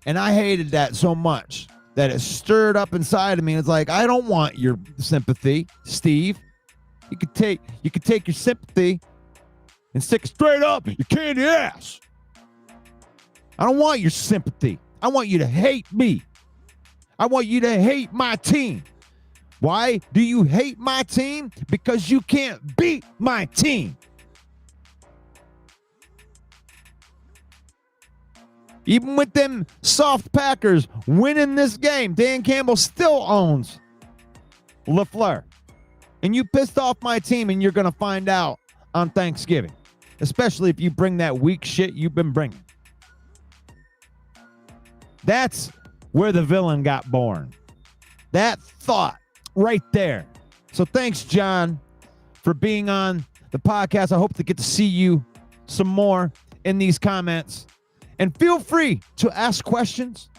And I hated that so much that it stirred up inside of me. It's like, I don't want your sympathy, Steve. You could take your sympathy and stick it straight up your candy ass. I don't want your sympathy. I want you to hate me. I want you to hate my team. Why do you hate my team? Because you can't beat my team. Even with them soft Packers winning this game, Dan Campbell still owns LaFleur. And you pissed off my team, and you're going to find out on Thanksgiving, especially if you bring that weak shit you've been bringing. That's where the villain got born. That thought right there. So thanks, John, for being on the podcast. I hope to get to see you some more in these comments. And feel free to ask questions.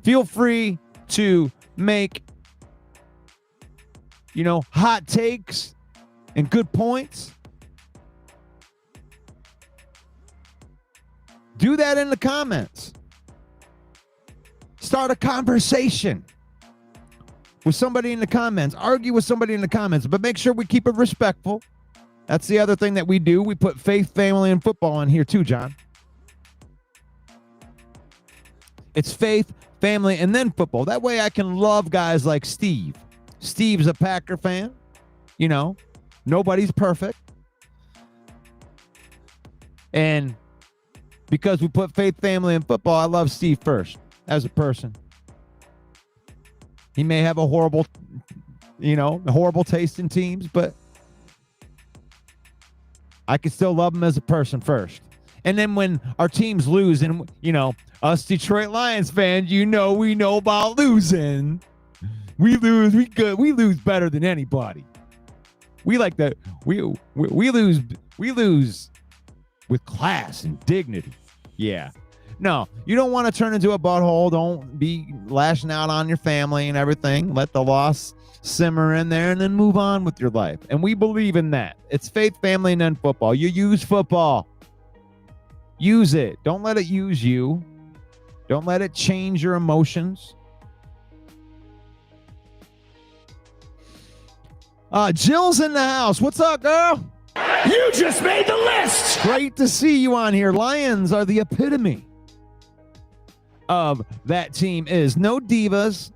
Feel free to make, hot takes and good points. Do that in the comments. Start a conversation with somebody in the comments. Argue with somebody in the comments, but make sure we keep it respectful. That's the other thing that we do. We put faith, family, and football in here too, John. It's faith, family, and then football. That way I can love guys like Steve. Steve's a Packer fan. Nobody's perfect. And because we put faith, family, and football, I love Steve first as a person. He may have a horrible taste in teams, but I can still love him as a person first. And then when our teams lose, and us Detroit Lions fans, we know about losing. We lose, we good. We lose better than anybody. We like that. We lose with class and dignity. Yeah. No, you don't want to turn into a butthole. Don't be lashing out on your family and everything. Let the loss simmer in there and then move on with your life. And we believe in that. It's faith, family, and then football. You use football. Use it. Don't let it use you. Don't let it change your emotions. Jill's in the house. What's up, girl? You just made the list! Great to see you on here. Lions are the epitome of that team. Is no divas.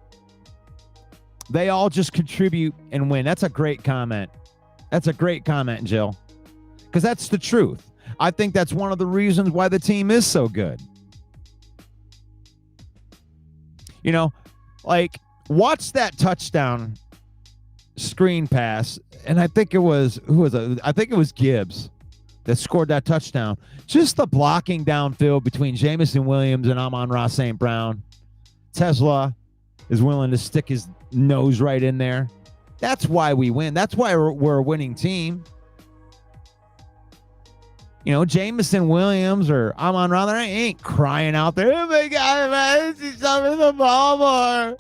They all just contribute and win. That's a great comment. That's a great comment, Jill. Because that's the truth. I think that's one of the reasons why the team is so good. You know, like, watch that touchdown screen pass, and I think it was, who was it? I think it was Gibbs that scored that touchdown. Just the blocking downfield between Jamison Williams and Amon-Ra St. Brown. Tesla is willing to stick his nose right in there. That's why we win. That's why we're a winning team. You know, Jamison Williams or Amon-Ra, they ain't crying out there, oh my God, man, he's throwing the ball more.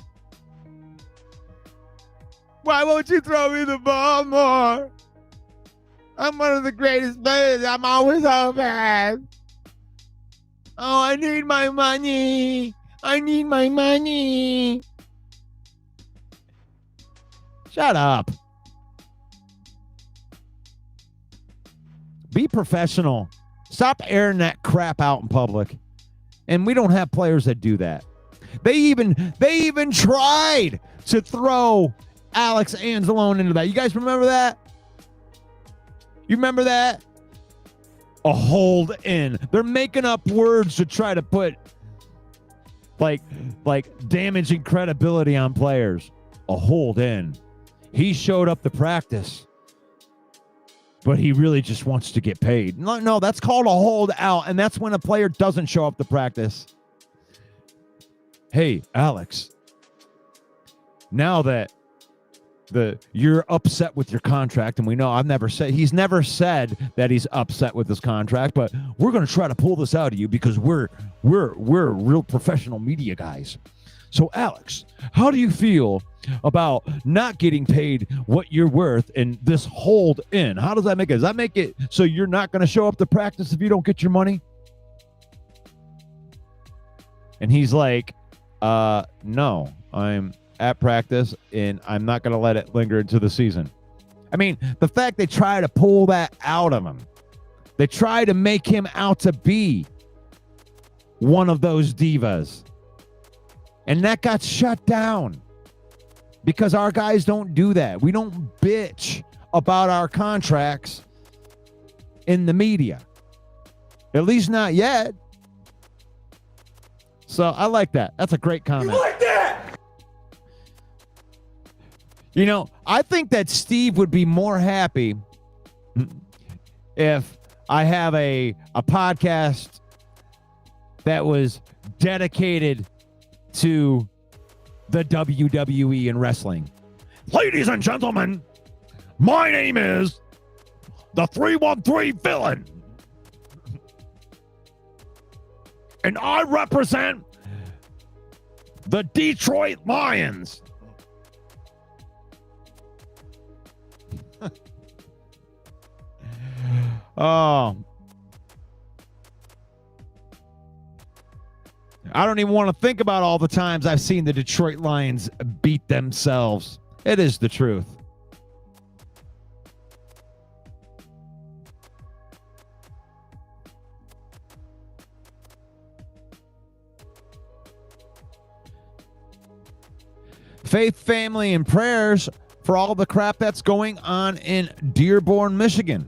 Why won't you throw me the ball more? I'm one of the greatest players. I'm always open. Oh, I need my money. I need my money. Shut up. Be professional. Stop airing that crap out in public. And we don't have players that do that. They even tried to throw Alex Anzalone into that. You guys remember that? You remember that? A hold in. They're making up words to try to put like damaging credibility on players. A hold in. He showed up to practice, but he really just wants to get paid. No, that's called a hold out, and that's when a player doesn't show up to practice. Hey, Alex, now that you're upset with your contract, and we know he's never said that he's upset with his contract, but we're going to try to pull this out of you because we're real professional media guys. So, Alex, how do you feel about not getting paid what you're worth in this hold in? How does that make it? Does that make it so you're not going to show up to practice if you don't get your money? And he's like, no, I'm at practice and I'm not going to let it linger into the season. I mean, the fact they try to pull that out of him, they try to make him out to be one of those divas. And that got shut down because our guys don't do that. We don't bitch about our contracts in the media. At least not yet. So I like that. That's a great comment. You like that? You know, I think that Steve would be more happy if I have a podcast that was dedicated to the WWE and wrestling. Ladies and gentlemen, my name is the 313 Villain. And I represent the Detroit Lions. Oh. I don't even want to think about all the times I've seen the Detroit Lions beat themselves. It is the truth. Faith, family, and prayers for all the crap that's going on in Dearborn, Michigan.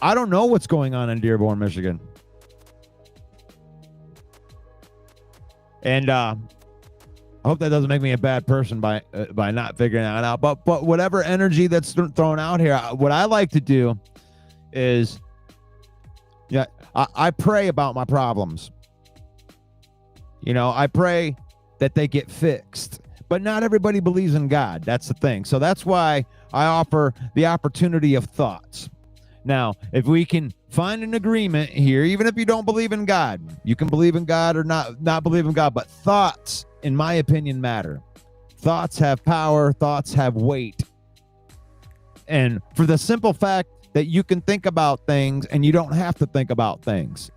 I don't know what's going on in Dearborn, Michigan. And I hope that doesn't make me a bad person by not figuring that out. But whatever energy that's thrown out here, what I like to do is, I pray about my problems. You know, I pray that they get fixed. But not everybody believes in God. That's the thing. So that's why I offer the opportunity of thoughts. Now, if we can find an agreement here, even if you don't believe in God, you can believe in God or not believe in God, but thoughts, in my opinion, matter. Thoughts have power. Thoughts have weight. And for the simple fact that you can think about things and you don't have to think about things.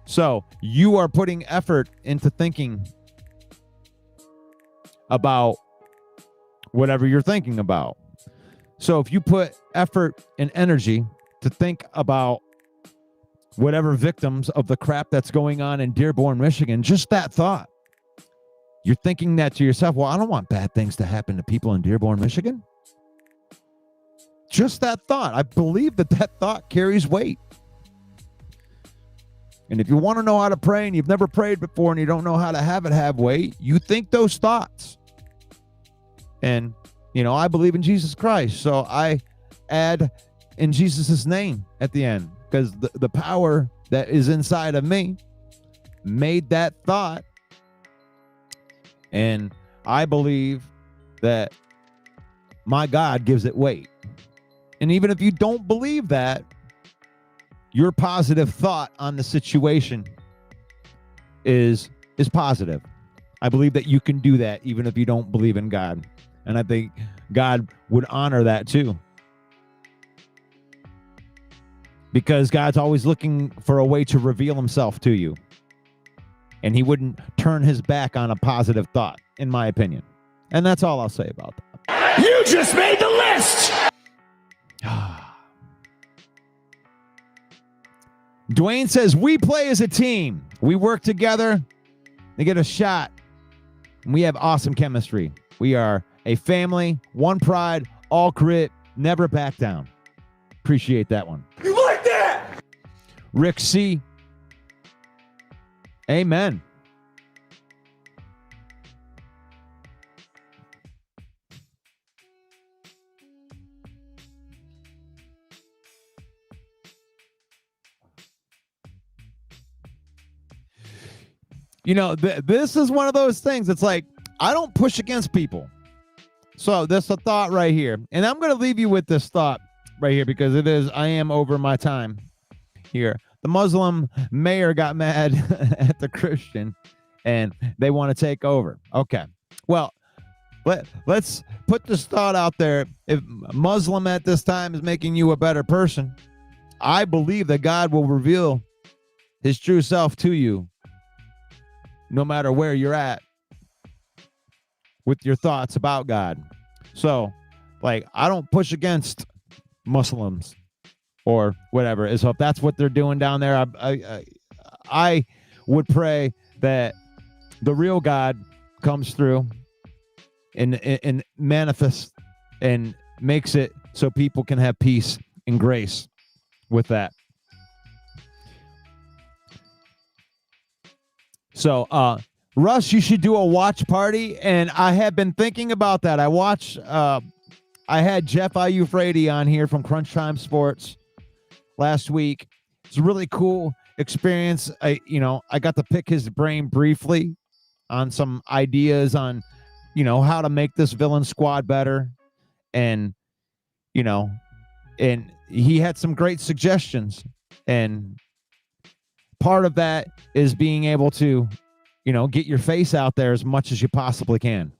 So you are putting effort into thinking about whatever you're thinking about. So if you put effort and energy to think about whatever victims of the crap that's going on in Dearborn, Michigan, just that thought, you're thinking that to yourself, well, I don't want bad things to happen to people in Dearborn, Michigan. Just that thought. I believe that thought carries weight. And if you want to know how to pray and you've never prayed before and you don't know how to have it have weight, you think those thoughts. And, I believe in Jesus Christ. So I add in Jesus' name at the end, because the power that is inside of me made that thought. And I believe that my God gives it weight. And even if you don't believe that, your positive thought on the situation is positive. I believe that you can do that even if you don't believe in God. And I think God would honor that too. Because God's always looking for a way to reveal himself to you. And he wouldn't turn his back on a positive thought, in my opinion. And that's all I'll say about that. You just made the list! Dwayne says, we play as a team. We work together. They get a shot. And we have awesome chemistry. We are a family, one pride, all grit, never back down. Appreciate that one. You like that? Rick C. Amen. This is one of those things. It's like, I don't push against people. So there's a thought right here. And I'm going to leave you with this thought right here because I am over my time here. The Muslim mayor got mad at the Christian and they want to take over. Okay. Well, let's put this thought out there. If Muslim at this time is making you a better person, I believe that God will reveal his true self to you no matter where you're at with your thoughts about God. So, I don't push against Muslims or whatever. So if that's what they're doing down there, I would pray that the real God comes through and manifests and makes it so people can have peace and grace with that. So, Russ, you should do a watch party, and I have been thinking about that. I had Jeff Ayufredi on here from Crunch Time Sports last week. It's a really cool experience. I got to pick his brain briefly on some ideas on, how to make this villain squad better. And, and he had some great suggestions. And part of that is being able to, get your face out there as much as you possibly can.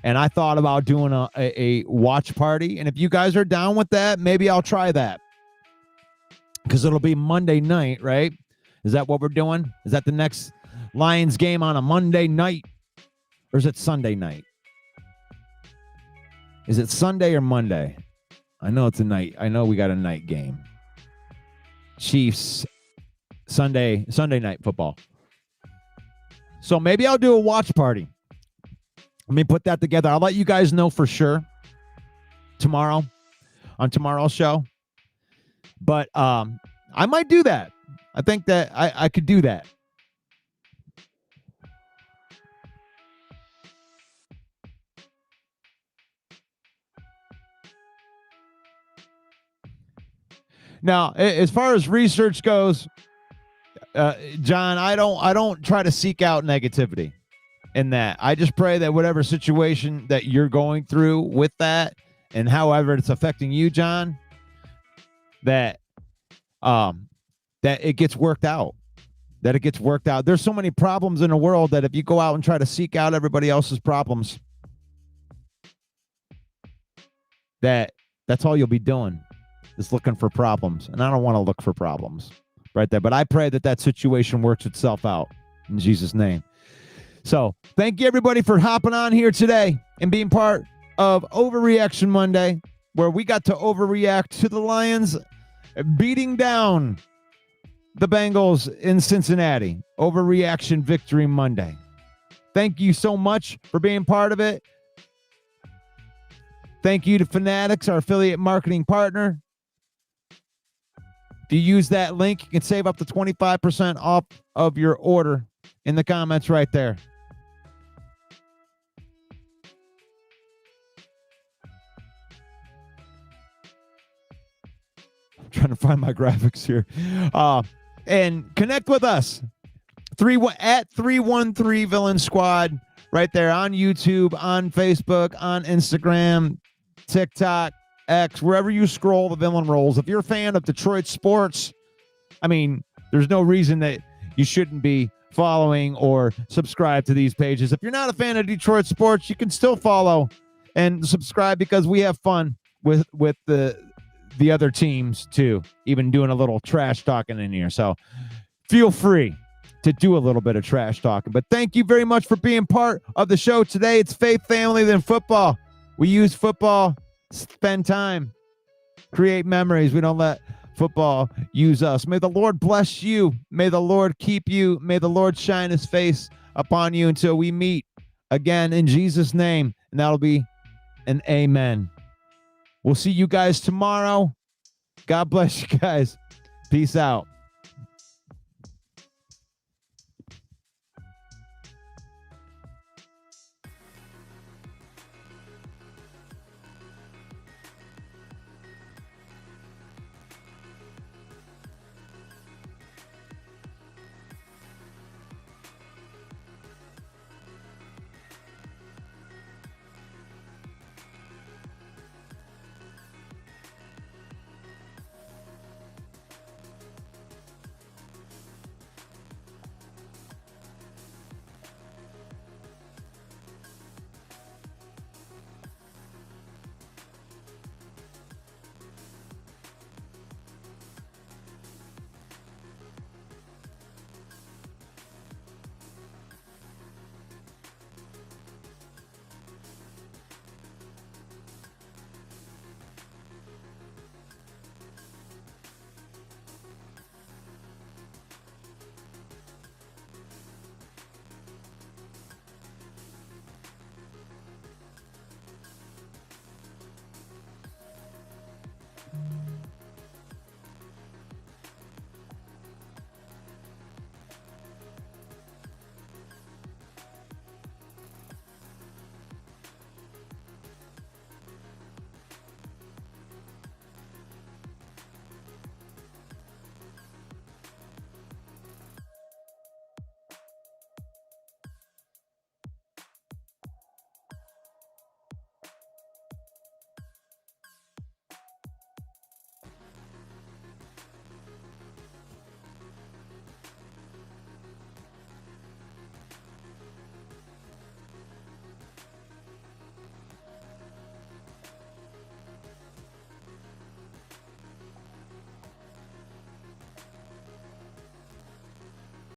And I thought about doing a watch party. And if you guys are down with that, maybe I'll try that. Because it'll be Monday night, right? Is that what we're doing? Is that the next Lions game on a Monday night? Or is it Sunday night? Is it Sunday or Monday? I know it's a night. I know we got a night game. Chiefs, Sunday night football. So maybe I'll do a watch party. Let me put that together. I'll let you guys know for sure tomorrow on tomorrow's show. But I might do that. I think that I could do that. Now, as far as research goes, John, I don't try to seek out negativity in that. I just pray that whatever situation that you're going through with that and however it's affecting you, John, that it gets worked out. There's so many problems in the world that if you go out and try to seek out everybody else's problems, that's all you'll be doing is looking for problems. And I don't want to look for problems right there. But I pray that situation works itself out in Jesus' name. So thank you, everybody, for hopping on here today and being part of Overreaction Monday, where we got to overreact to the Lions beating down the Bengals in Cincinnati. Overreaction Victory Monday. Thank you so much for being part of it. Thank you to Fanatics, our affiliate marketing partner. If you use that link, you can save up to 25% off of your order in the comments right there. I'm trying to find my graphics here. And connect with us. At 313 Villain Squad right there on YouTube, on Facebook, on Instagram, TikTok, X, wherever you scroll the Villain Rolls. If you're a fan of Detroit sports, I mean, there's no reason that you shouldn't be following or subscribe to these pages. If you're not a fan of Detroit sports, you can still follow and subscribe because we have fun with the other teams too, even doing a little trash talking in here. So feel free to do a little bit of trash talking. But thank you very much for being part of the show today. It's faith, family, then football. We use football, spend time, create memories. We don't let football use us. May the Lord bless you. May the Lord keep you. May the Lord shine his face upon you until we meet again in Jesus' name. And that'll be an amen. We'll see you guys tomorrow. God bless you guys. Peace out.